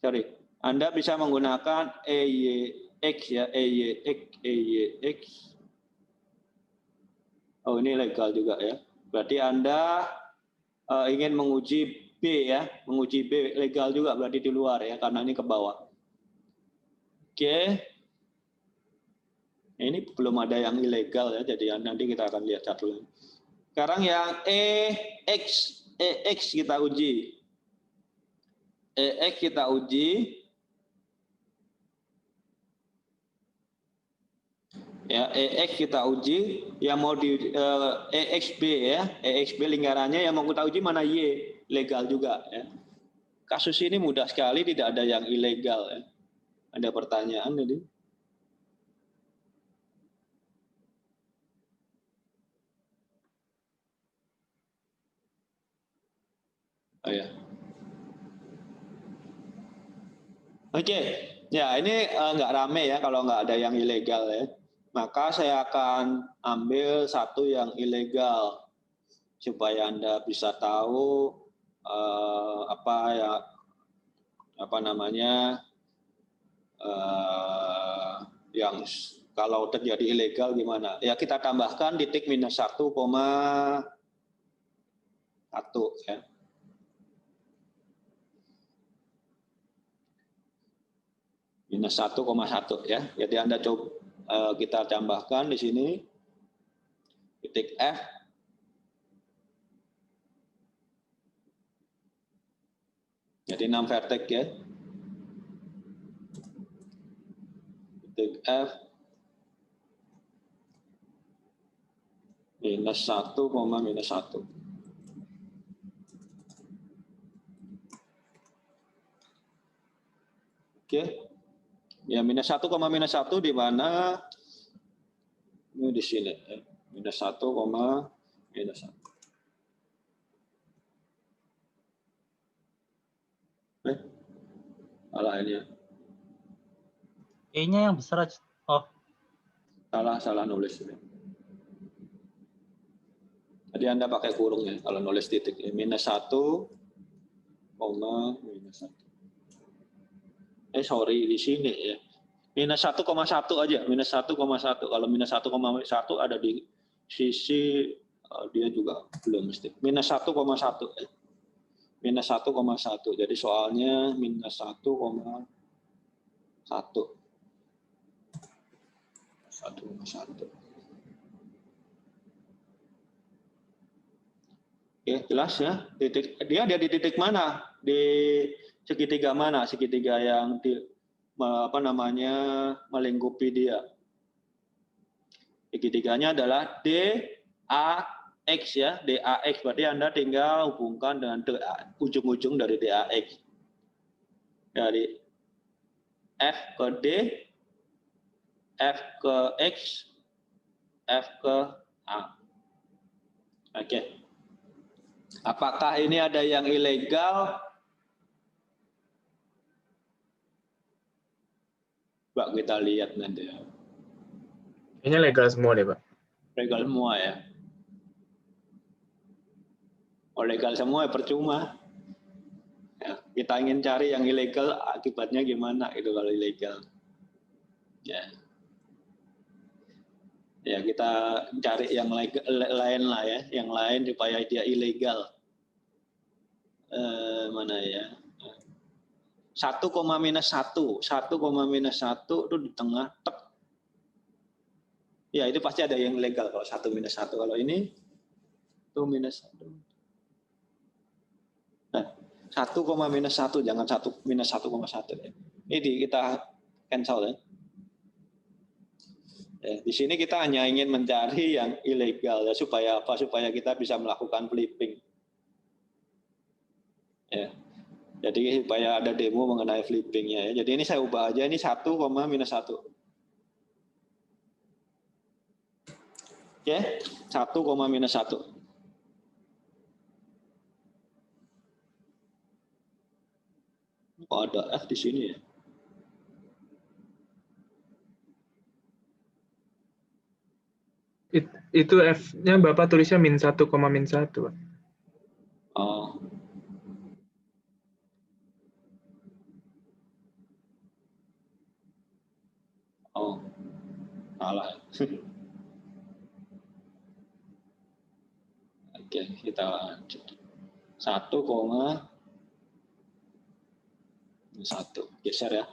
Sorry. Anda bisa menggunakan EYX ya, EYX. Oh, ini legal juga ya. Berarti Anda ingin menguji B ya, menguji B legal juga berarti di luar ya, karena ini ke bawah. Oke. Ini belum ada yang ilegal ya, jadi nanti kita akan lihat satu lagi. Sekarang yang EX kita uji. EX kita uji. Ya, EX kita uji, yang mau di EXB ya, EXB lingkarannya yang mau kita uji mana Y, legal juga ya. Kasus ini mudah sekali, tidak ada yang ilegal ya. Ada pertanyaan tadi? Oh ya. Oke, ya ini nggak rame ya kalau nggak ada yang ilegal ya. Maka saya akan ambil satu yang ilegal supaya Anda bisa tahu yang kalau terjadi ilegal gimana. Ya kita tambahkan titik minus 1,1 ya. Minus 1,1 ya. Jadi Anda coba kita tambahkan di sini titik F. Jadi 6 vertex ya. Titik F minus 1, minus 1. Oke. Ya minus 1, minus 1 di mana? Ini di sini ya. Minus 1, minus 1. Salah ini ya. E-nya yang besar aja. Oh. Salah nulis ini. Jadi Anda pakai kurung ya kalau nulis titik. Minus 1, minus 1. Sorry di sini ya. Minus 1,1 aja. Minus 1,1. Kalau minus 1,1 ada di sisi dia juga belum mesti. Minus 1,1 ya. Minus 1,1. Jadi soalnya minus 1,1. 1,1. Oke, jelas ya. Dia ada di titik mana? Di segitiga mana? Segitiga yang di melingkupi dia. Segitiganya adalah DAX ya, DAX. Berarti Anda tinggal hubungkan dengan ujung-ujung dari DAX. Dari F ke D, F ke X, F ke A. Oke. Apakah ini ada yang ilegal? Pak, kita lihat nanti. Kayaknya legal semua deh, Pak. Legal semua ya. Oh, legal semua ya percuma. Ya, kita ingin cari yang ilegal, akibatnya gimana itu kalau ilegal. Ya. Ya, kita cari yang lain lah ya, yang lain supaya dia ilegal. Mana ya? 1, minus 1. 1, minus 1 itu di tengah. Tek. Ya, itu pasti ada yang ilegal kalau 1 minus 1. Kalau ini itu minus 1. Nah, 1, minus 1, jangan 1 minus 1,1 ya. Ini kita cancel ya. Ya, di sini kita hanya ingin mencari yang ilegal ya, supaya apa? Supaya kita bisa melakukan flipping. Ya. Jadi supaya ada demo mengenai flippingnya ya. Jadi ini saya ubah aja, ini 1, minus 1. Oke, 1, minus 1. Oh, ada F di sini ya. Itu F-nya Bapak tulisnya min 1, min 1. Pak. Oh. Oh. Salah. kita 1,1 geser ya.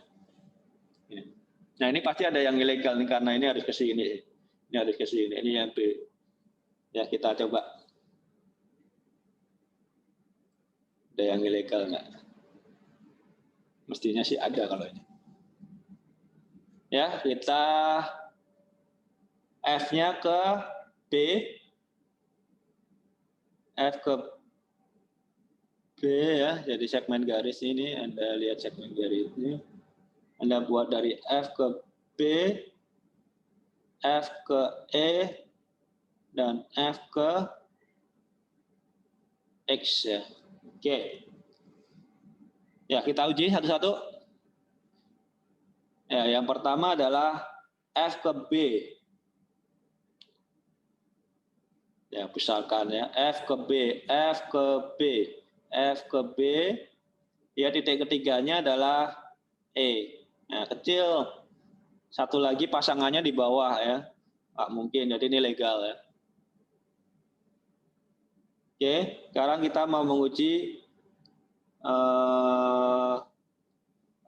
Nah ini pasti ada yang ilegal nih karena ini harus ke sini. Ini harus ke sini. Ini yang B. Ya kita coba. Ada yang ilegal nggak? Mestinya sih ada kalau ini. Ya kita F-nya ke B. F ke B ya. Jadi segmen garis ini Anda lihat segmen garis ini. Anda buat dari F ke B, F ke E, dan F ke X ya. Oke. Ya, kita uji satu-satu. Ya, yang pertama adalah F ke B. Ya, besarkan ya. F ke B, F ke B, F ke B. Ya, titik ketiganya adalah E. Nah, kecil. Satu lagi pasangannya di bawah ya. Nggak mungkin, jadi ini legal ya. Oke, sekarang kita mau menguji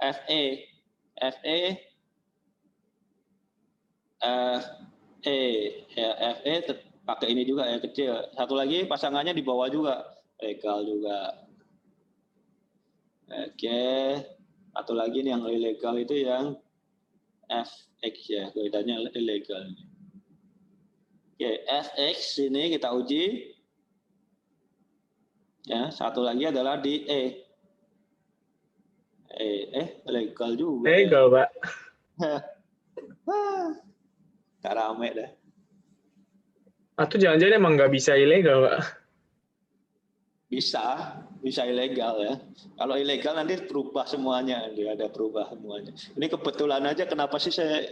FE. FE. FE. Ya, FE pakai ini juga ya, kecil. Satu lagi pasangannya di bawah juga. Legal juga. Oke. Satu lagi nih yang ilegal itu yang FX ya, kaitannya ilegal. Oke, FX ini kita uji. Ya, satu lagi adalah di E. Legal juga. Legal, Pak. Tak rame dah. Atau jangan-jangan emang nggak bisa ilegal, Pak? Bisa ilegal ya. Kalau ilegal nanti berubah semuanya, ada berubah semuanya. Ini kebetulan aja kenapa sih saya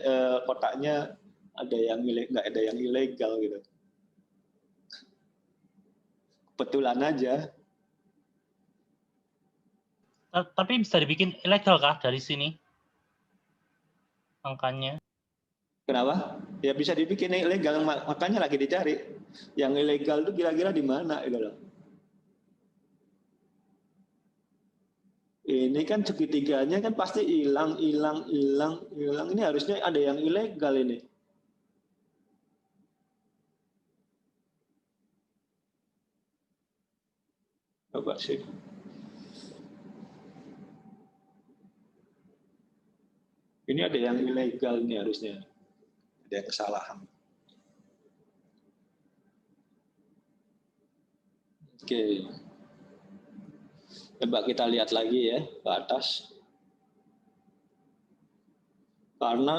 kotaknya ada yang nggak ada yang ilegal gitu. Kebetulan aja. Tapi bisa dibikin ilegal kah dari sini? Angkanya. Kenapa? Ya bisa dibikin ilegal, makanya lagi dicari. Yang ilegal itu kira-kira di mana gitu loh. Ini kan segitiganya kan pasti hilang. Ini harusnya ada yang ilegal ini. Coba sih. Ini ada yang ilegal nih harusnya. Ada yang kesalahan. Oke. Coba kita lihat lagi ya ke atas. Karena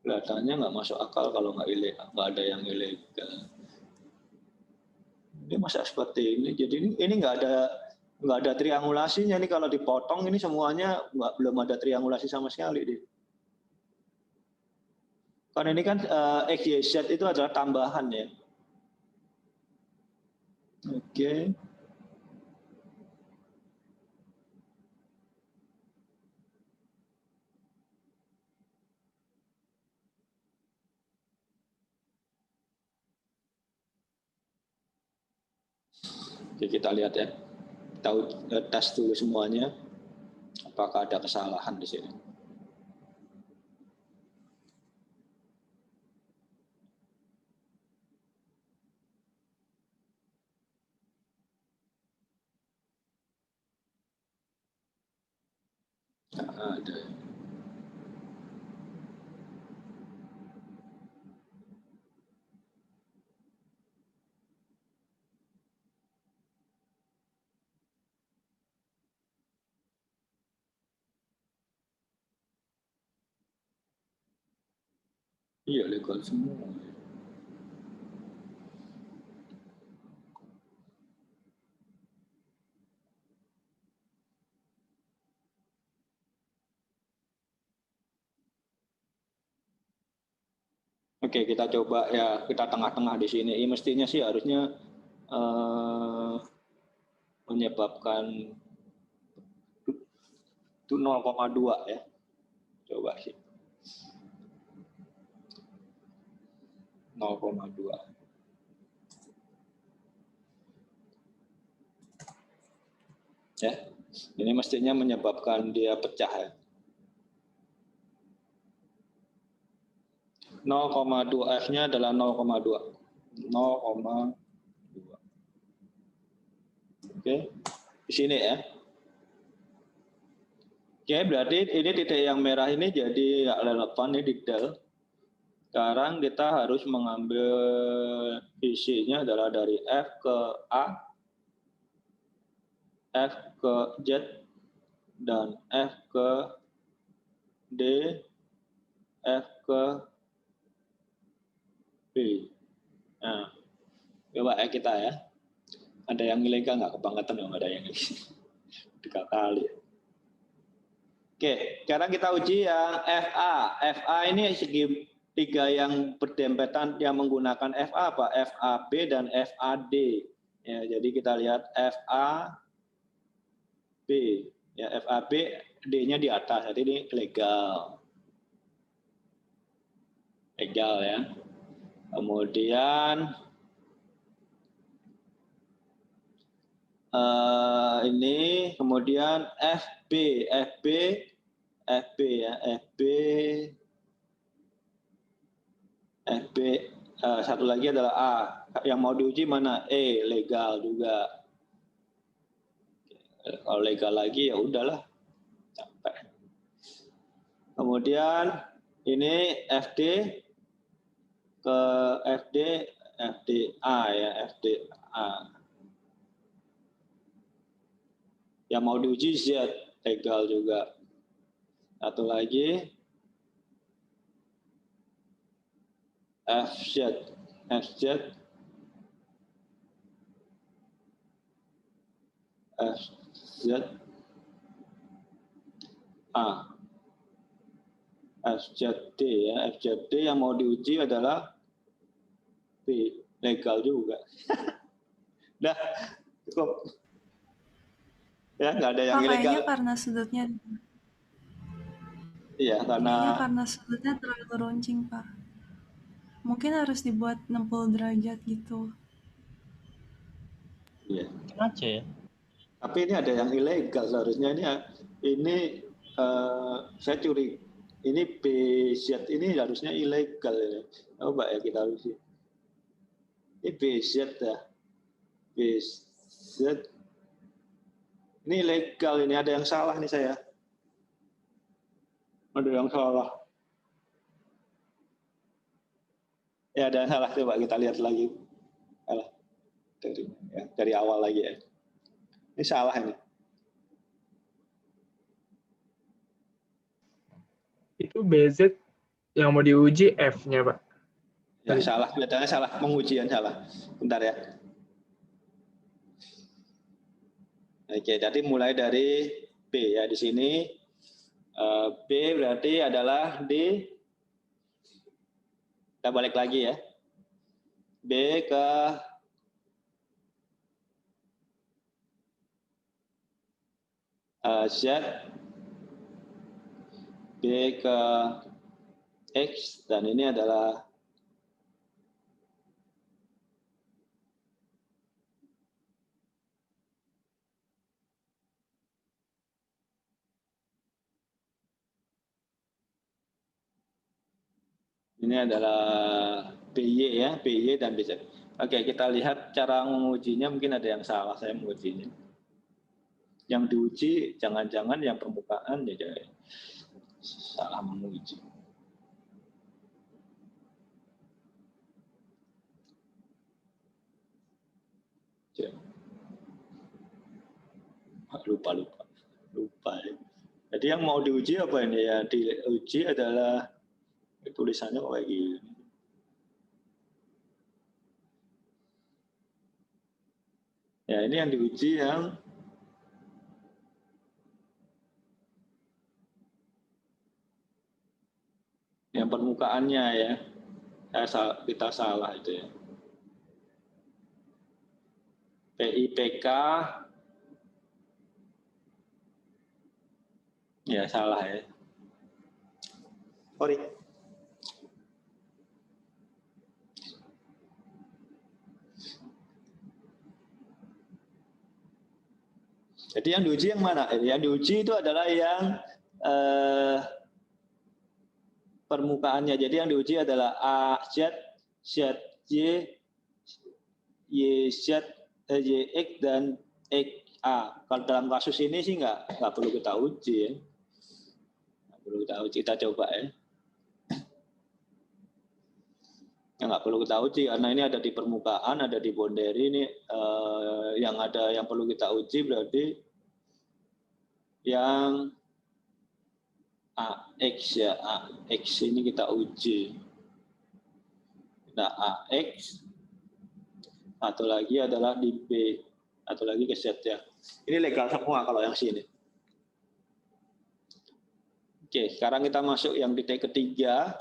kelihatannya nggak masuk akal kalau nggak ada yang ilegal. Ini masa seperti ini. Jadi ini nggak ada triangulasinya nih, kalau dipotong ini semuanya belum ada triangulasi sama sekali nih. Karena ini kan XYZ itu adalah tambahan ya. Oke. Oke, kita lihat ya. Kita tes dulu semuanya. Apakah ada kesalahan di sini? Ada. Iya, legal semua. Oke, kita coba ya, kita tengah-tengah di sini. Ini mestinya sih harusnya menyebabkan itu 0,2 ya. Coba sih. 0,2. Ya, ini mestinya menyebabkan dia pecah ya. 0,2 F-nya adalah 0,2. 0,2. Oke, di sini ya. Oke, berarti ini titik yang merah ini jadi nggak relevan, ini di del. Sekarang kita harus mengambil isinya adalah dari F ke A, F ke Z, dan F ke D, F ke B. Nah, coba ya kita ya. Ada yang ilegal nggak? Kebangetan nggak ada yang ilegal. 3 kali. Oke, sekarang kita uji yang FA. FA ini segitiga yang berdempetan yang menggunakan FA apa? FAB dan FAD. Ya, jadi kita lihat FAB. Ya, FAB D-nya di atas. Jadi ini legal. Legal ya. Kemudian ini kemudian FB ya, FB satu lagi adalah A. Yang mau diuji mana? E, legal juga. Kalau legal lagi ya udahlah, capek. Kemudian ini FD ke FDA ya, FDA. Yang mau diuji Z, legal juga. Satu lagi FZ A, FZD ya, FZD yang mau diuji adalah B, legal juga. Dah, cukup. Ya, nggak ada yang Pak, ilegal. kayaknya karena sudutnya, Iya, kayaknya karena sudutnya terlalu runcing, Pak. Mungkin harus dibuat 60 derajat gitu. iya. Aja ya. Tapi ini ada yang ilegal seharusnya ini saya curi. Ini BZ ini harusnya ilegal ya. Coba ya kita uji. Ini BZ ya. BZ. Ini ilegal, ini ada yang salah nih saya. Ada yang salah. Ya ada yang salah, coba kita lihat lagi. Salah. Dari awal lagi ya. Ini salah ini. Itu BZ yang mau diuji F-nya, Pak. Ya salah, kelihatannya salah, pengujian salah. Bentar ya. Oke, jadi mulai dari B ya di sini. B berarti adalah D. Kita balik lagi ya. B ke Z, B ke X, dan ini adalah BY ya, BY dan BZ. Oke, kita lihat cara mengujinya, mungkin ada yang salah saya mengujinya. Yang diuji jangan-jangan yang permukaan ya salah menguji. Lupa ya. Jadi yang mau diuji apa ini ya? Diuji adalah tulisannya kayak gini. Ya ini yang diuji yang permukaannya ya. Kita salah itu ya. PIPK ya salah ya. Sorry. Jadi yang diuji yang mana? Yang diuji itu adalah yang permukaannya. Jadi yang diuji adalah A, Z, Z, Y, Y, Z, Y, X, dan X, A. Kalau dalam kasus ini sih nggak perlu kita uji ya. Nggak perlu kita uji, kita coba ya. Nggak perlu kita uji karena ini ada di permukaan, ada di boundary. Ini yang perlu kita uji berarti yang AX ya, AX ini kita uji. Nah, AX, satu lagi adalah di B, satu lagi ke Z ya. Ini legal semua kalau yang sini. Oke, sekarang kita masuk yang titik ketiga.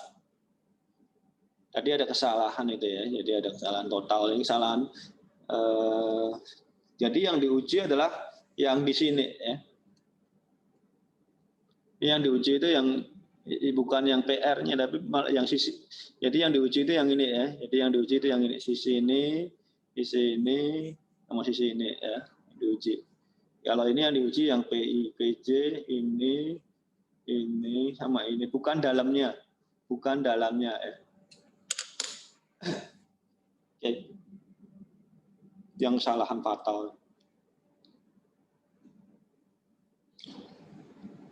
Tadi ada kesalahan itu ya, jadi ada kesalahan total. Ini kesalahan. Jadi yang diuji adalah yang di sini ya. Yang diuji itu yang bukan yang PR-nya, tapi yang sisi. Jadi yang diuji itu yang ini ya. Jadi yang diuji itu yang ini, sisi ini, sama sisi ini ya, diuji. Kalau ini yang diuji yang PI, PJ, ini, sama ini, bukan dalamnya ya. Oke. Yang kesalahan fatal.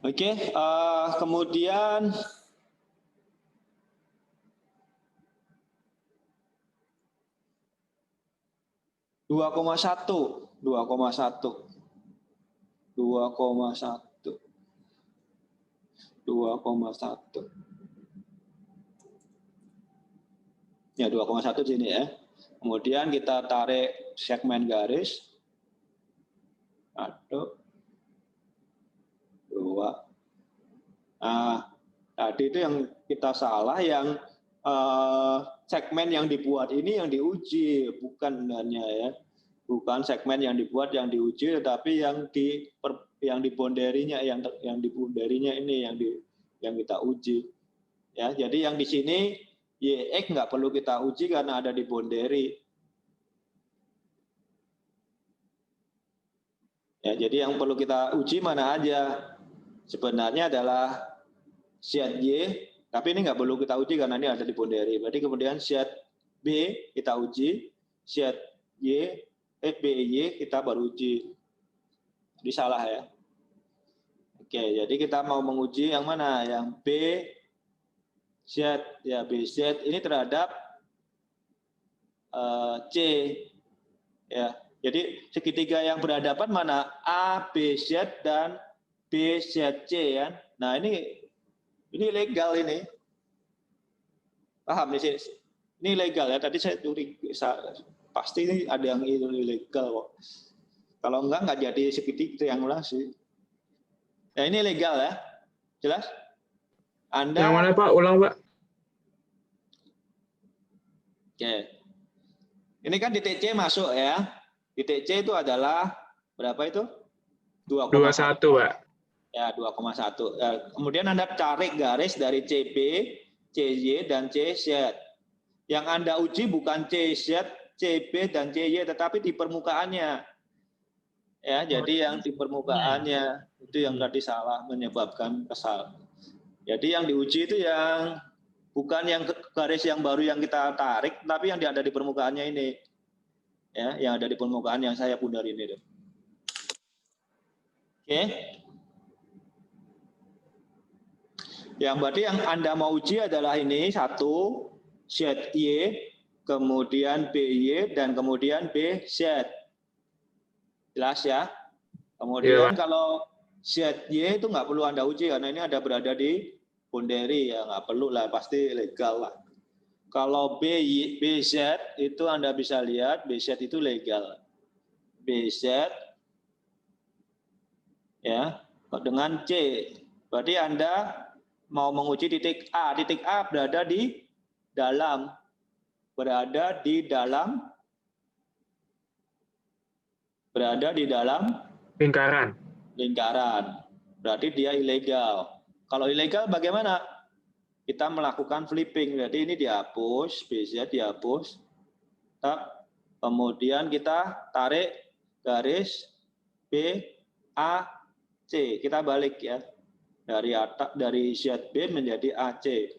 Oke, kemudian dua koma satu. Ya, 2,1 sini ya. Kemudian kita tarik segmen garis. 1, 2. Nah, tadi itu yang kita salah, yang segmen yang dibuat ini yang diuji, bukan sebenarnya ya. Bukan segmen yang dibuat yang diuji, tetapi yang di boundary-nya, yang di boundary-nya ini yang kita uji. Ya, jadi yang di sini YX nggak perlu kita uji karena ada di boundary. Ya, jadi yang perlu kita uji mana aja? Sebenarnya adalah ZY, tapi ini nggak perlu kita uji karena ini ada di boundary. Berarti kemudian ZB kita uji, BY kita baru uji. Jadi salah ya. Oke, jadi kita mau menguji yang mana? Yang B, Z, ya BZ ini terhadap C. Ya, jadi segitiga yang berhadapan mana? A, BZ, dan BZC ya. Nah, ini legal ini. Paham di sini? Ini legal ya. Tadi saya pasti ini ada yang ilegal kok. Kalau enggak jadi segitiga triangulasi. Ya, ini legal ya. Jelas? Anda Yang mana Pak? Ulang Pak. Oke. Ini kan titik C masuk ya. Titik C itu adalah berapa itu? 21 Pak. Ya, 2,1. Ya, kemudian Anda tarik garis dari CB, CY, dan CZ. Yang Anda uji bukan CZ, CB, dan CY, tetapi di permukaannya. Ya, jadi yang di permukaannya itu yang tadi salah menyebabkan kesalahan. Jadi yang diuji itu yang bukan yang garis yang baru yang kita tarik, tapi yang ada di permukaannya ini. Ya, yang ada di permukaan yang saya pundar ini. Oke. Yang berarti yang Anda mau uji adalah ini, 1, ZY, kemudian BY, dan kemudian BZ. Jelas ya? Kemudian kalau ZY itu nggak perlu Anda uji, karena ini ada berada di boundary, ya nggak perlu lah, pasti legal lah. Kalau BZ itu Anda bisa lihat, BZ itu legal. BZ ya, dengan C. Berarti Anda mau menguji titik A. Titik A berada di dalam. Berada di dalam Lingkaran. Berarti dia ilegal. Kalau ilegal bagaimana? Kita melakukan flipping, berarti ini dihapus, BZ dihapus. Kemudian kita tarik garis B, AC. Kita balik ya. Dari ZB menjadi AC.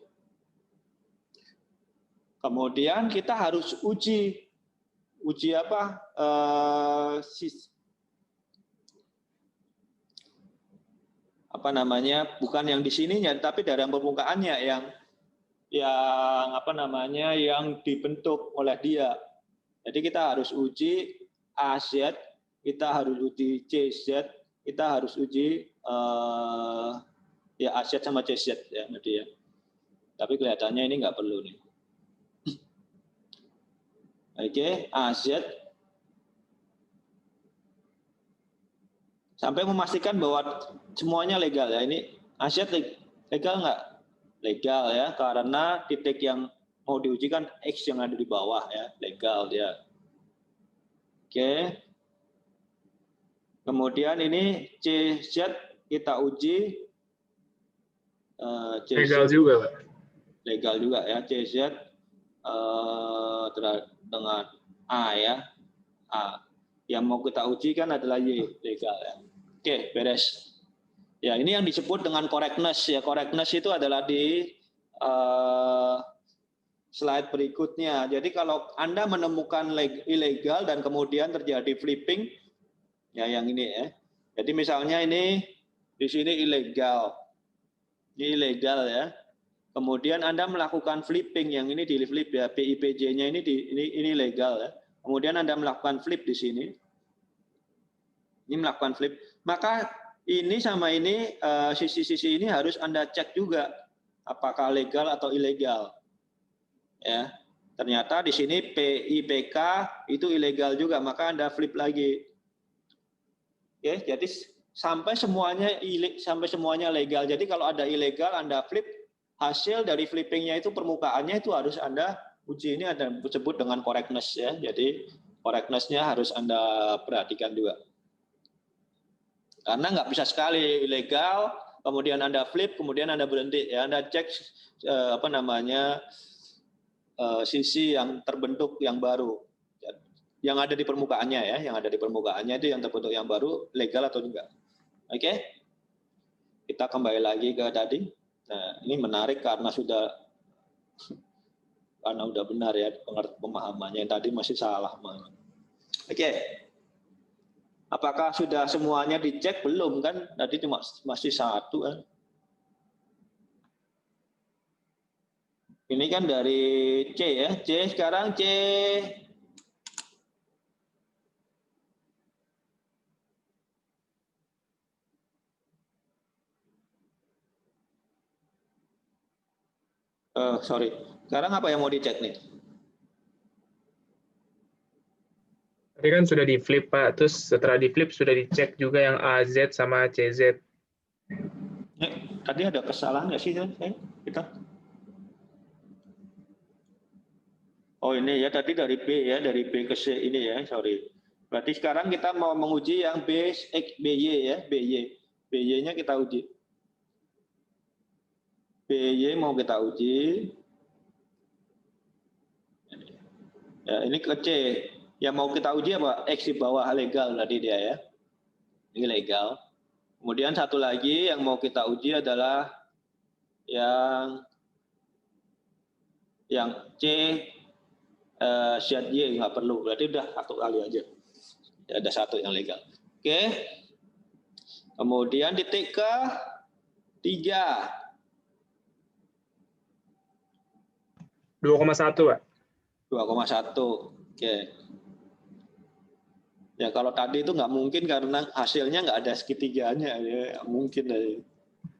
Kemudian kita harus uji apa? Apa namanya? Bukan yang di sininya, tapi dari permukaannya yang apa namanya? Yang dibentuk oleh dia. Jadi kita harus uji AZ, kita harus uji CZ, kita harus uji ya AZ sama CZ ya nanti ya. Tapi kelihatannya ini nggak perlu nih. Oke, AZ sampai memastikan bahwa semuanya legal ya. Ini AZ legal nggak? Legal ya, karena titik yang mau diuji kan X yang ada di bawah ya, legal dia. Oke. Kemudian ini CZ kita uji. CZ, legal juga, Pak. Legal juga ya, CZ dengan A ya. A. Yang mau kita uji kan adalah Y, legal ya. Oke, beres. Ya, ini yang disebut dengan correctness ya. Correctness itu adalah di slide berikutnya. Jadi kalau Anda menemukan ilegal dan kemudian terjadi flipping, ya yang ini ya. Jadi misalnya ini di sini ilegal. Ini ilegal ya. Kemudian Anda melakukan flipping, yang ini di flip ya, PIPJ-nya ini legal ya. Kemudian Anda melakukan flip di sini. Ini melakukan flip. Maka ini sama ini, sisi-sisi ini harus Anda cek juga apakah legal atau ilegal. Ya. Ternyata di sini PIPK itu ilegal juga, maka Anda flip lagi. Oke, jadi sampai semuanya legal. Jadi kalau ada ilegal Anda flip, hasil dari flippingnya itu permukaannya itu harus Anda uji. Ini ada disebut dengan correctness ya. Jadi correctness-nya harus Anda perhatikan juga. Karena nggak bisa sekali ilegal, kemudian Anda flip, kemudian Anda berhenti. Ya, Anda cek apa namanya sisi yang terbentuk yang baru, yang ada di permukaannya ya, yang ada di permukaannya itu yang terbentuk yang baru legal atau enggak. Oke, kita kembali lagi ke tadi. Nah, ini menarik karena sudah benar ya pemahamannya. Yang tadi masih salah. Oke. Apakah sudah semuanya dicek? Belum kan? Tadi cuma masih satu kan. Ini kan dari C ya. C sekarang C. Sorry. Sekarang apa yang mau dicek nih? Tadi kan sudah di flip, Pak. Terus setelah di flip sudah dicek juga yang AZ sama CZ. Tadi ada kesalahan nggak sih kita? Oh ini ya, tadi dari B ya, dari B ke C ini ya, sorry. Berarti sekarang kita mau menguji yang BY ya, BY. BY-nya kita uji. BY mau kita uji. Ya, ini ke C. Yang mau kita uji apa? X di bawah legal tadi dia ya. Ini legal. Kemudian satu lagi yang mau kita uji adalah yang C ZY nggak perlu. Berarti udah satu kali aja. Ya, ada satu yang legal. Oke. Kemudian titik ke 3. 2,1, Pak. 2,1. Oke. Ya kalau tadi itu nggak mungkin karena hasilnya nggak ada segitiganya. Ya, mungkin.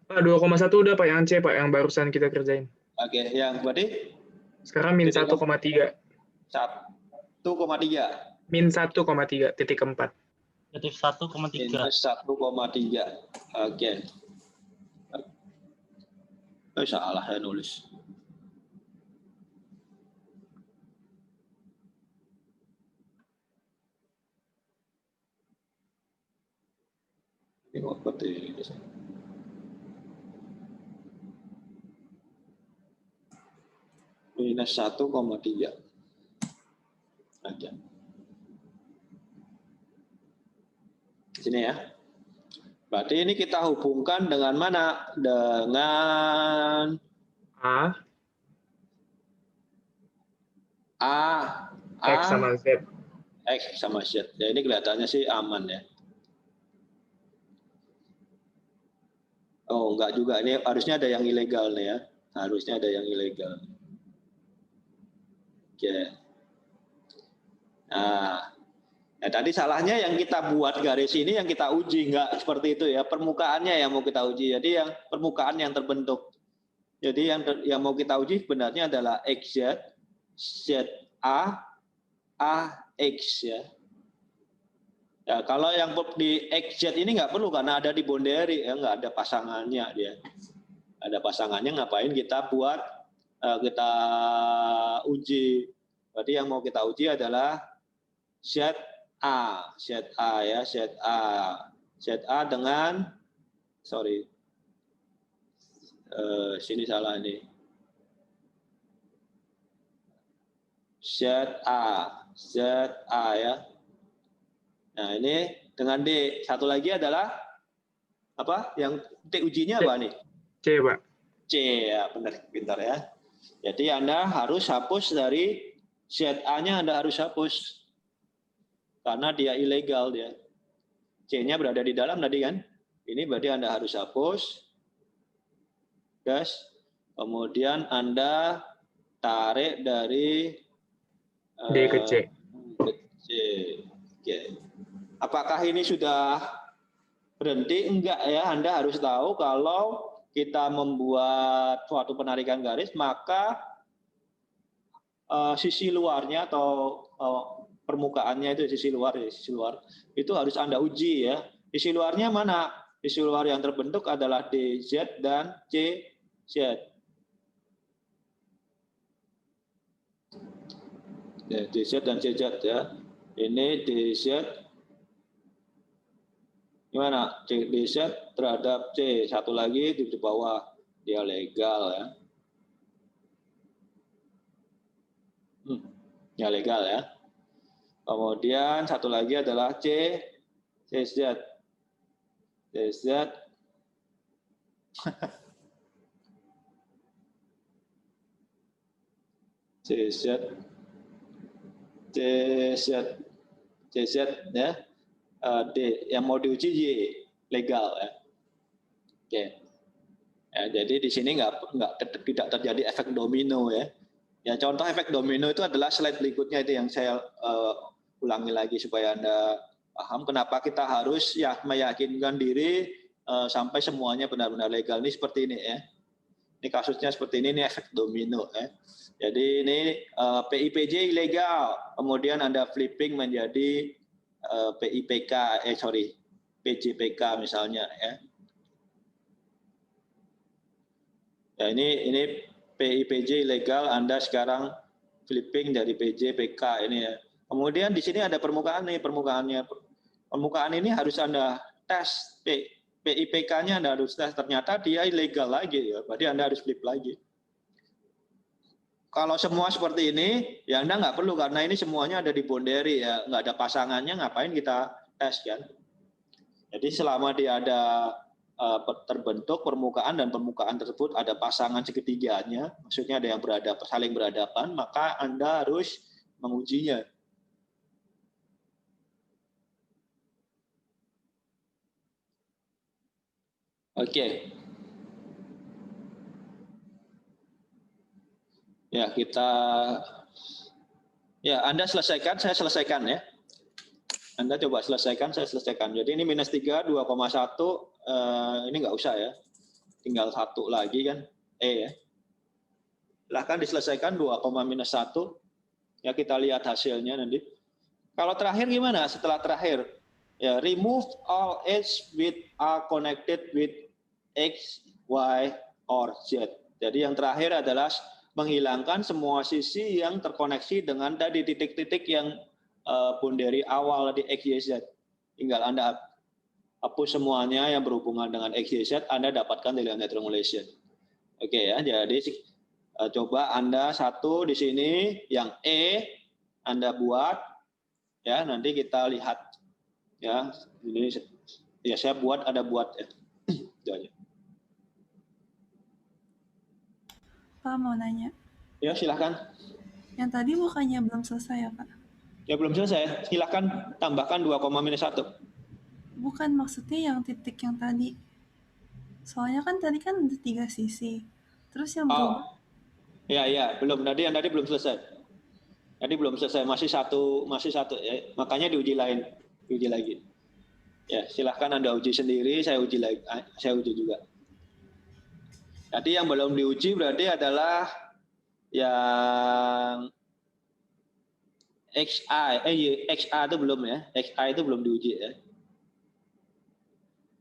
Pak, 2,1 udah Pak yang C, Pak, yang barusan kita kerjain. Oke, yang berarti? Sekarang min 1,3. 1,3. Min 1,3, titik keempat. Negatif 1,3. Minus 1,3. Oke. Salah saya nulis. Ini seperti minus 1,3 aja. Di sini ya. Berarti ini kita hubungkan dengan mana? Dengan A, A, X sama Z. X sama Z. Ya, ini kelihatannya sih aman ya. Oh, enggak juga. Ini harusnya ada yang ilegal nih ya. Harusnya ada yang ilegal. Oke. Nah, ya tadi salahnya yang kita buat garis ini yang kita uji, enggak seperti itu ya. Permukaannya yang mau kita uji. Jadi yang permukaan yang terbentuk. Jadi yang mau kita uji sebenarnya adalah XZ, ZA, AX ya. Ya, kalau yang di XZ ini nggak perlu karena ada di boundary ya, nggak ada pasangannya dia. Ada pasangannya ngapain kita buat kita uji. Berarti yang mau kita uji adalah ZA ya, ZA dengan sini salah nih. ZA ya. Nah, ini dengan D. Satu lagi adalah apa? Yang D ujinya apa nih? C, Pak. C ya, benar, pintar ya. Jadi Anda harus hapus dari ZA-nya, Anda harus hapus. Karena dia ilegal dia. C-nya berada di dalam tadi kan? Ini berarti Anda harus hapus. Guys. Kemudian Anda tarik dari D ke C. Ke C. Oke. Apakah ini sudah berhenti? Enggak ya, Anda harus tahu kalau kita membuat suatu penarikan garis, maka sisi luarnya atau permukaannya itu sisi luar itu harus Anda uji ya. Sisi luarnya mana? Sisi luar yang terbentuk adalah DZ dan CZ. Ya, DZ dan CZ ya. Ini DZ gimana? DZ terhadap C. Satu lagi di bawah dia legal ya. Ya legal ya. Kemudian satu lagi adalah CZ. CZ ya. D yang mau diuji Y legal ya. Oke. Ya, jadi di sini tidak terjadi efek domino ya. Ya contoh efek domino itu adalah slide berikutnya itu yang saya ulangi lagi supaya Anda paham kenapa kita harus ya meyakinkan diri sampai semuanya benar-benar legal. Ini seperti ini ya. Ini kasusnya seperti ini efek domino ya. Jadi ini PIPJ ilegal, kemudian Anda flipping menjadi PJPK misalnya ya. Ya ini PIPJ ilegal, Anda sekarang flipping dari PJPK ini ya. Kemudian di sini ada permukaan nih, permukaan ini harus Anda tes PIPK-nya Anda harus tes, ternyata dia ilegal lagi ya, berarti Anda harus flip lagi. Kalau semua seperti ini, ya Anda nggak perlu karena ini semuanya ada di boundary ya, nggak ada pasangannya, ngapain kita tes kan? Jadi selama dia ada terbentuk permukaan dan permukaan tersebut ada pasangan seketiganya, maksudnya ada yang saling berhadapan, maka Anda harus mengujinya. Oke. Ya, Anda selesaikan, saya selesaikan ya. Anda coba selesaikan, saya selesaikan. Jadi ini -3, 2,1, ini nggak usah ya. Tinggal satu lagi kan, ya. Silahkan diselesaikan 2,-1. Ya, kita lihat hasilnya nanti. Kalau terakhir gimana setelah terakhir? Ya, remove all edge with are connected with X, Y, or Z. Jadi yang terakhir adalah menghilangkan semua sisi yang terkoneksi dengan tadi titik-titik yang boundary awal di X, Y, Z. Tinggal Anda hapus semuanya yang berhubungan dengan X, Y, Z, Anda dapatkan delta triangulation. Oke ya, jadi coba Anda satu di sini yang E Anda buat ya, nanti kita lihat ya ini Ya saya ada buat ya. Itu aja. Pak mau nanya. Ya silahkan. Yang tadi bukannya belum selesai ya Pak? Ya belum selesai. Silahkan tambahkan 2,-1. Bukan, maksudnya yang titik yang tadi. Soalnya kan tadi kan ada 3 sisi. Terus yang berubah. Ya belum. Yang tadi belum selesai. Tadi belum selesai. Masih satu. Ya. Makanya diuji lagi. Ya silahkan Anda uji sendiri. Saya uji lagi. Saya uji juga. Tadi yang belum diuji berarti adalah yang XA itu belum ya. XA itu belum diuji ya.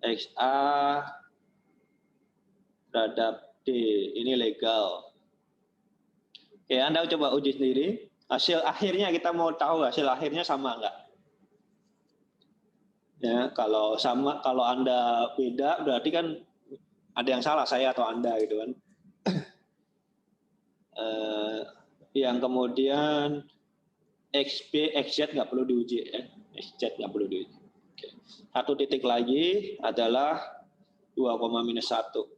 XA terhadap D ini legal. Oke, Anda coba uji sendiri. Hasil akhirnya kita mau tahu hasil akhirnya sama enggak? Ya, kalau sama, kalau Anda beda berarti kan ada yang salah, saya atau Anda gitu kan. Yang kemudian XB, XZ nggak perlu diuji ya. XZ nggak perlu diuji. Oke. Satu titik lagi adalah 2,-1.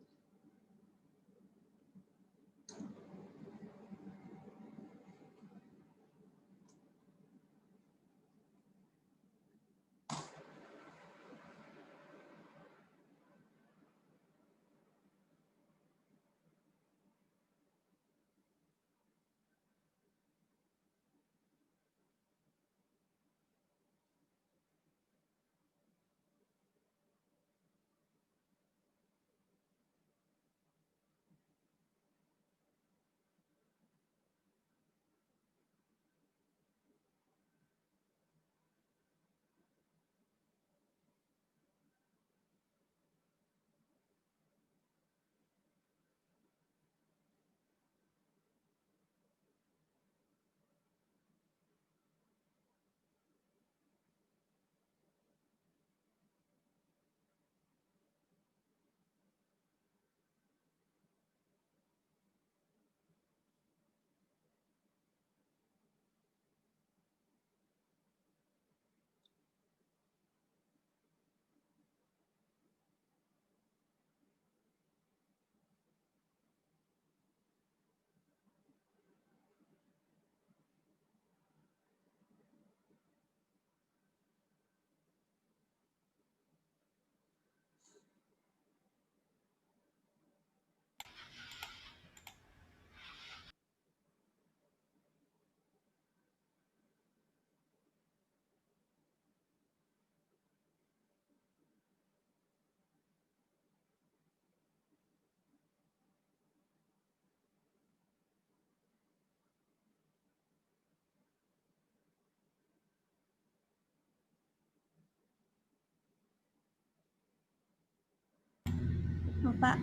Bapak.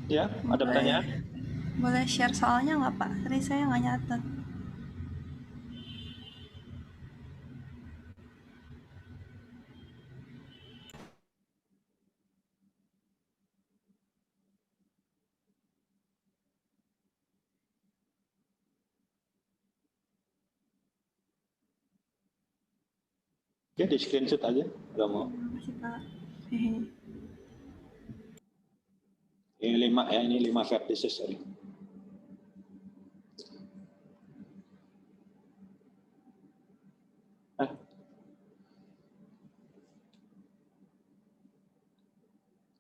Ya, ada pertanyaan? Boleh share soalnya nggak Pak? Tadi saya nggak nyatet. Ya, di screenshot aja kalau mau. Makasih Pak. Hehe. Ini 5 ya, ini 5 vertices. Sorry.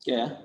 Ya.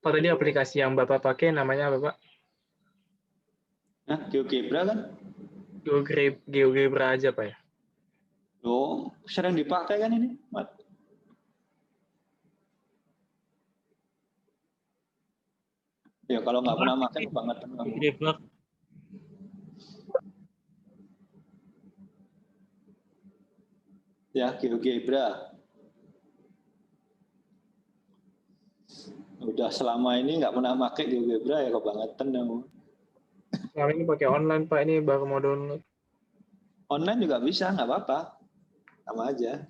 Pak, tadi aplikasi yang Bapak pakai namanya apa, Pak? Nah, GeoGebra kan? GeoGebra aja, Pak ya? Oh, sering dipakai kan ini, Mat? Ya kalau nggak pernah pakai banget kamu. GeoGebra. Ya, GeoGebra. Udah selama ini nggak pernah pakai GeoGebra ya kebangetan kamu. Selama ini pakai online, Pak, ini baru mau download. Online juga bisa, nggak apa-apa. Sama aja.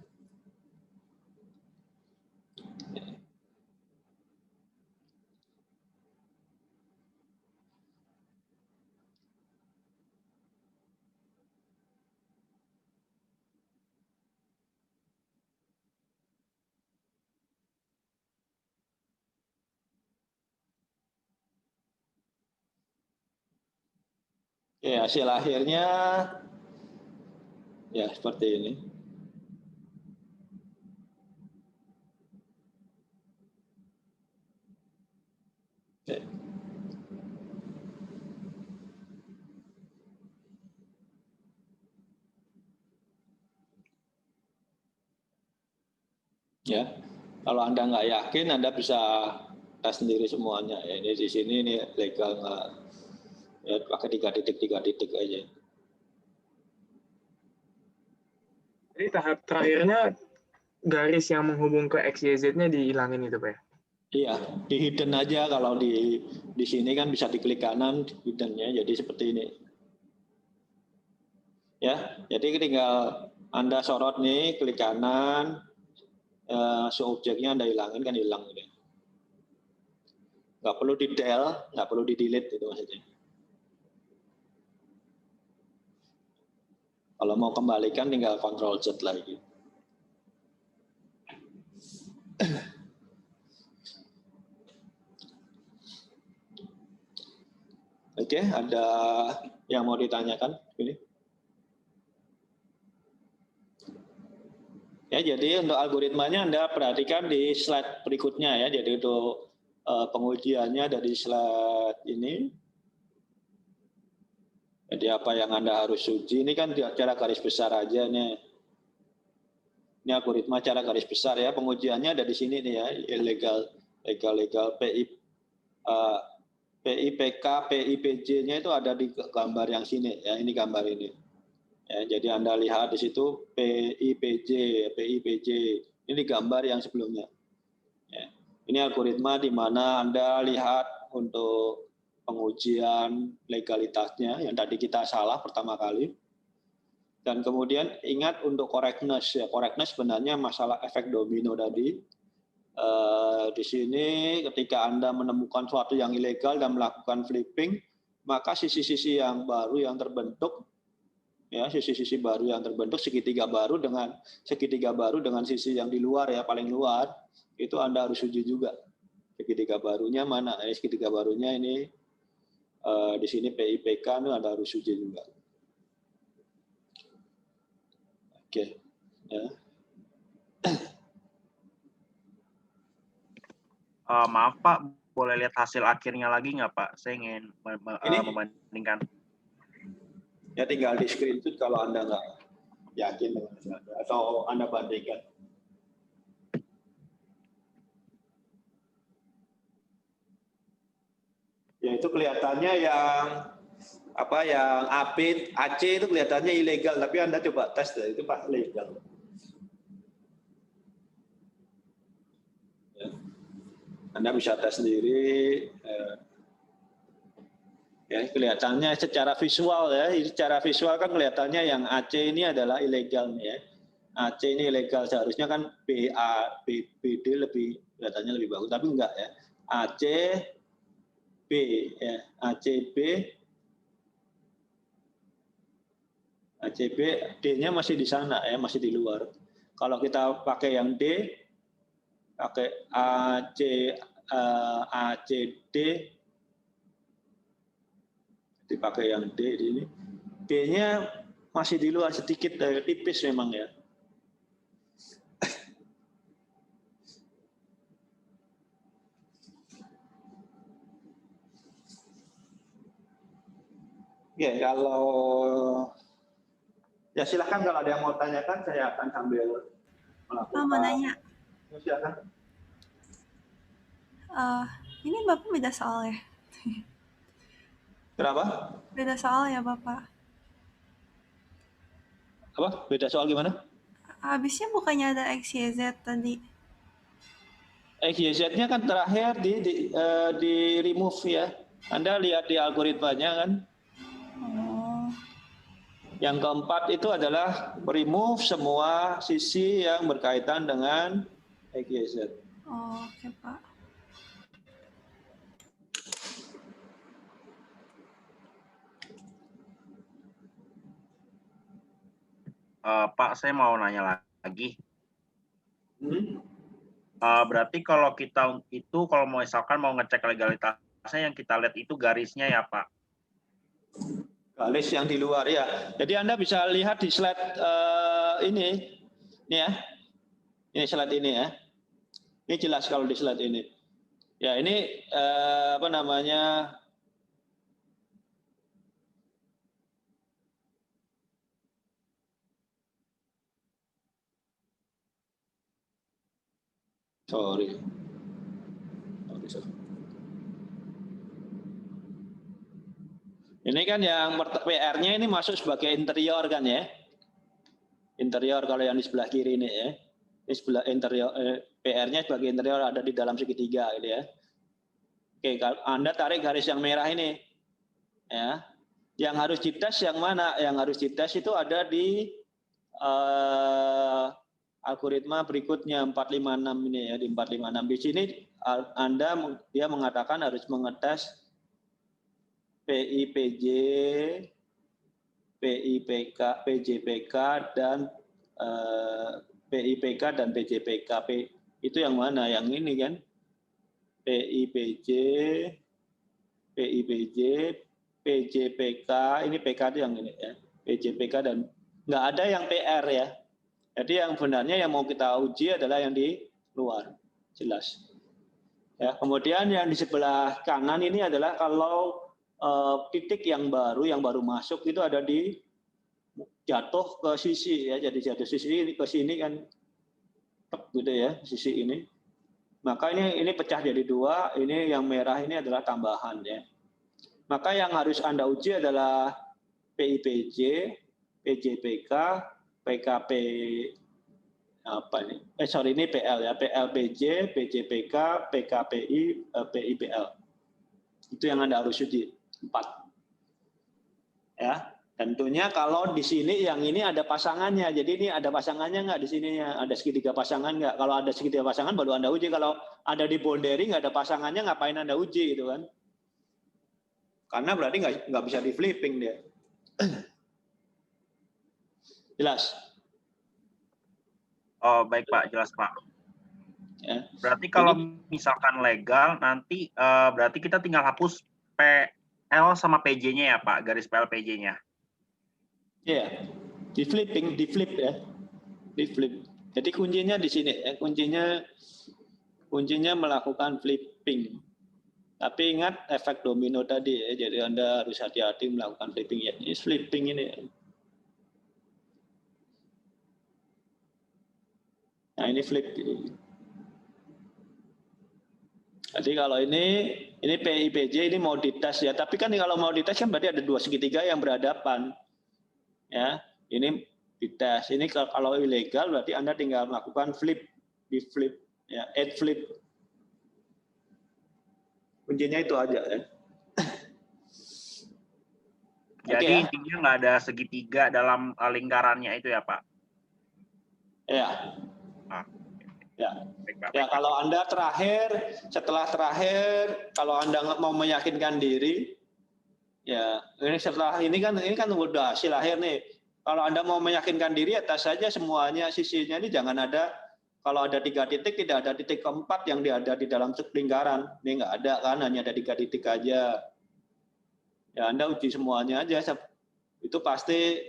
Ya, hasil akhirnya ya seperti ini. Oke. Ya, kalau Anda nggak yakin, Anda bisa tes sendiri semuanya. Ya, ini di sini ini legal nggak? Ya, pakai 3 titik aja. Jadi tahap terakhirnya garis yang menghubung ke XYZ-nya dihilangin itu, Pak ya? Iya, di hidden aja. Kalau di sini kan bisa diklik kanan hiddennya, jadi seperti ini. Ya, jadi tinggal Anda sorot nih, klik kanan, objeknya Anda hilangin kan hilang. Gitu. Nggak perlu di-del, nggak perlu di-delete itu maksudnya. Kalau mau kembalikan tinggal Ctrl Z lagi. Oke, ada yang mau ditanyakan? Ini. Ya, jadi untuk algoritmanya Anda perhatikan di slide berikutnya ya. Jadi untuk pengujiannya ada di slide ini. Jadi apa yang Anda harus uji ini kan cara garis besar aja nih. Ini algoritma cara garis besar ya. Pengujiannya ada di sini nih ya. Legal PIPK, PIPJ-nya itu ada di gambar yang sini ya. Ini gambar ini. Ya, jadi Anda lihat di situ PIPJ. Ini gambar yang sebelumnya. Ya. Ini algoritma di mana Anda lihat untuk pengujian legalitasnya yang tadi kita salah pertama kali. Dan kemudian ingat untuk correctness ya. Correctness sebenarnya masalah efek domino tadi. Di sini ketika Anda menemukan sesuatu yang ilegal dan melakukan flipping, maka sisi-sisi yang baru yang terbentuk ya, sisi-sisi baru yang terbentuk, segitiga baru dengan sisi yang di luar ya, paling luar, itu Anda harus uji juga. Segitiga barunya mana? Segitiga barunya ini di sini PIPK itu Anda harus uji juga. Oke. Ya. Maaf Pak, boleh lihat hasil akhirnya lagi nggak Pak? Saya ingin membandingkan. Ya tinggal di screenshot kalau Anda nggak yakin dengan Anda atau Anda bandingkan. Ya itu kelihatannya yang AC itu kelihatannya ilegal, tapi Anda coba tes itu Pak legal. Ya. Anda bisa tes sendiri. Ya, kelihatannya secara visual ya, secara visual kan kelihatannya yang AC ini adalah ilegal ya. AC ini ilegal, seharusnya kan BD lebih kelihatannya lebih bagus, tapi enggak ya. ACB ya, ACB D-nya masih di sana ya, masih di luar. Kalau kita pakai yang D, pakai ACD, dipakai yang D ini, B-nya masih di luar sedikit, tipis memang ya. Oke, kalau ya silakan kalau ada yang mau tanyakan, saya akan sambil melakukan. Pak, mau nanya. Silakan. Ini Bapak beda soal ya? Kenapa? Beda soal ya Bapak? Apa? Beda soal gimana? Habisnya bukannya ada XYZ tadi? XYZ-nya kan terakhir di remove ya. Anda lihat di algoritmanya kan. Oh, Yang keempat itu adalah remove semua sisi yang berkaitan dengan XYZ. oh oke Pak. Pak, saya mau nanya lagi. Hmm? Berarti kalau kita itu kalau mau misalkan mau ngecek legalitasnya yang kita lihat itu garisnya ya Pak? Garis yang di luar ya. Jadi Anda bisa lihat di slide ini ya. Ini slide ini ya. Ini jelas kalau di slide ini. Ya ini apa namanya? Sorry. Ini kan yang PR-nya ini masuk sebagai interior kan ya. Interior kalau yang di sebelah kiri ini ya. Ini sebelah interior PR-nya sebagai interior ada di dalam segitiga gitu ya. Oke, kalau Anda tarik garis yang merah ini. Ya. Yang harus dites yang mana? Yang harus dites itu ada di algoritma berikutnya 456 ini ya, di 456. Di sini dia mengatakan harus mengetes PIPJ, PIPK, PJPK dan PIPK dan PJPK. Itu yang mana? Yang ini kan? PIPJ, PIPJ, PJPK, ini PK itu yang ini ya. PJPK dan nggak ada yang PR ya. Jadi yang benarnya yang mau kita uji adalah yang di luar, jelas. Ya, kemudian yang di sebelah kanan ini adalah kalau titik yang baru masuk itu ada di jatuh ke sisi ya, jadi jatuh sisi ke sini kan, gitu ya, sisi ini. Maka ini pecah jadi dua, ini yang merah ini adalah tambahan ya. Maka yang harus Anda uji adalah PIPJ, PJPK, PKP apa ini? Ini PL ya, PLPJ, PJPK, PKPI, PIPL. Itu yang Anda harus uji 4. Ya, tentunya kalau di sini yang ini ada pasangannya. Jadi ini ada pasangannya nggak di sininya? Ada segitiga pasangan nggak? Kalau ada segitiga pasangan baru Anda uji. Kalau ada di boundary nggak ada pasangannya, ngapain Anda uji gitu kan? Karena berarti nggak bisa di flipping dia. Jelas? Oh baik Pak, jelas Pak. Ya. Berarti kalau misalkan legal nanti berarti kita tinggal hapus PL sama PJ-nya ya Pak, garis PL PJ-nya. Iya, di flip ya, di flip. Jadi kuncinya di sini, kuncinya melakukan flipping. Tapi ingat efek domino tadi ya, jadi Anda harus hati-hati melakukan flipping ya. Ini flipping ini. Nah ini flip. Jadi kalau ini PIPJ ini mau dites ya, tapi kan kalau mau dites kan berarti ada dua segitiga yang berhadapan. Ya, ini dites. Ini kalau ilegal berarti Anda tinggal melakukan flip, di flip ya, add flip. Kuncinya itu aja ya. Jadi ya. intinya nggak ada segitiga dalam lingkarannya itu ya Pak? Ya. Ya. Baik, Ya, kalau Anda setelah terakhir, kalau Anda mau meyakinkan diri, ya ini setelah ini kan udah hasil akhir nih. Kalau Anda mau meyakinkan diri, atas saja semuanya sisinya ini jangan ada. Kalau ada 3 titik, tidak ada titik keempat yang ada di dalam lingkaran. Ini nggak ada kan, hanya ada 3 titik aja. Ya Anda uji semuanya aja. Itu pasti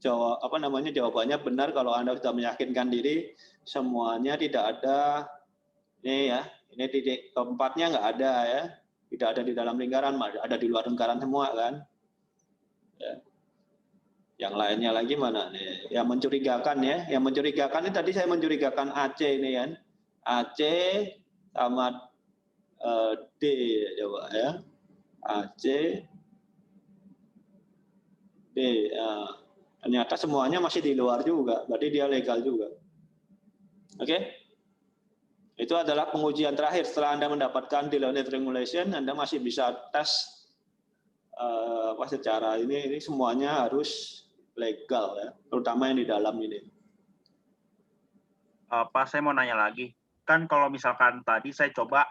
jawabannya benar kalau Anda sudah meyakinkan diri semuanya tidak ada ini ya, ini titik keempatnya nggak ada ya, tidak ada di dalam lingkaran, ada di luar lingkaran semua kan. Ya. Yang lainnya lagi mana nih? Yang mencurigakan ya, yang mencurigakan ini tadi saya mencurigakan AC ini kan, AC sama D coba ya, AC D. Ternyata semuanya masih di luar juga, berarti dia legal juga. Oke? Itu adalah pengujian terakhir. Setelah Anda mendapatkan delay triangulation, Anda masih bisa tes secara ini semuanya harus legal ya, terutama yang di dalam ini. Pak, saya mau nanya lagi. Kan kalau misalkan tadi saya coba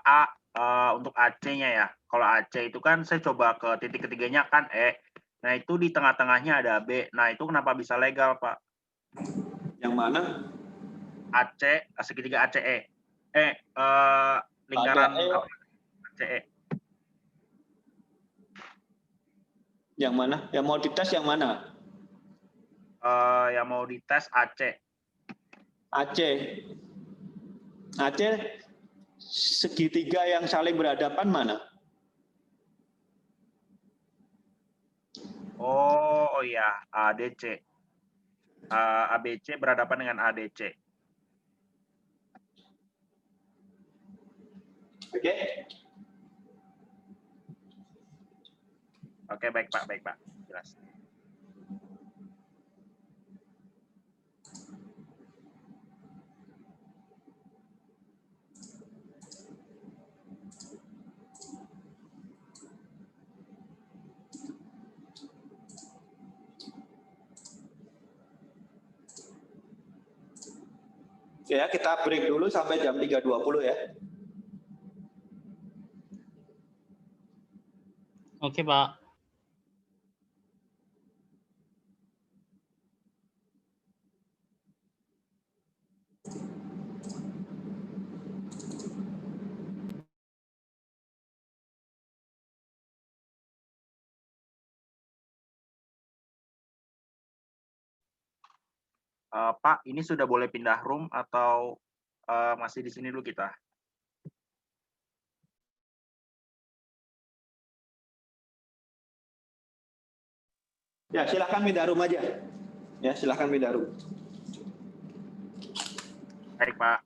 untuk AC-nya ya. Kalau AC itu kan saya coba ke titik ketiganya kan E. Nah, itu di tengah-tengahnya ada B. Nah, itu kenapa bisa legal, Pak? Yang mana? AC, segitiga ACE. Lingkaran ACE. Yang mana? Yang mau dites yang mana? Yang mau dites AC. AC segitiga yang saling berhadapan mana? Oh iya, ADC. ABC berhadapan dengan ADC. Oke. Oke, baik Pak, jelas. Ya, kita break dulu sampai jam 3.20 ya. Oke, Pak. Pak, ini sudah boleh pindah room atau masih di sini dulu kita? Ya, silakan pindah room aja. Ya, silakan pindah room. Baik, Pak.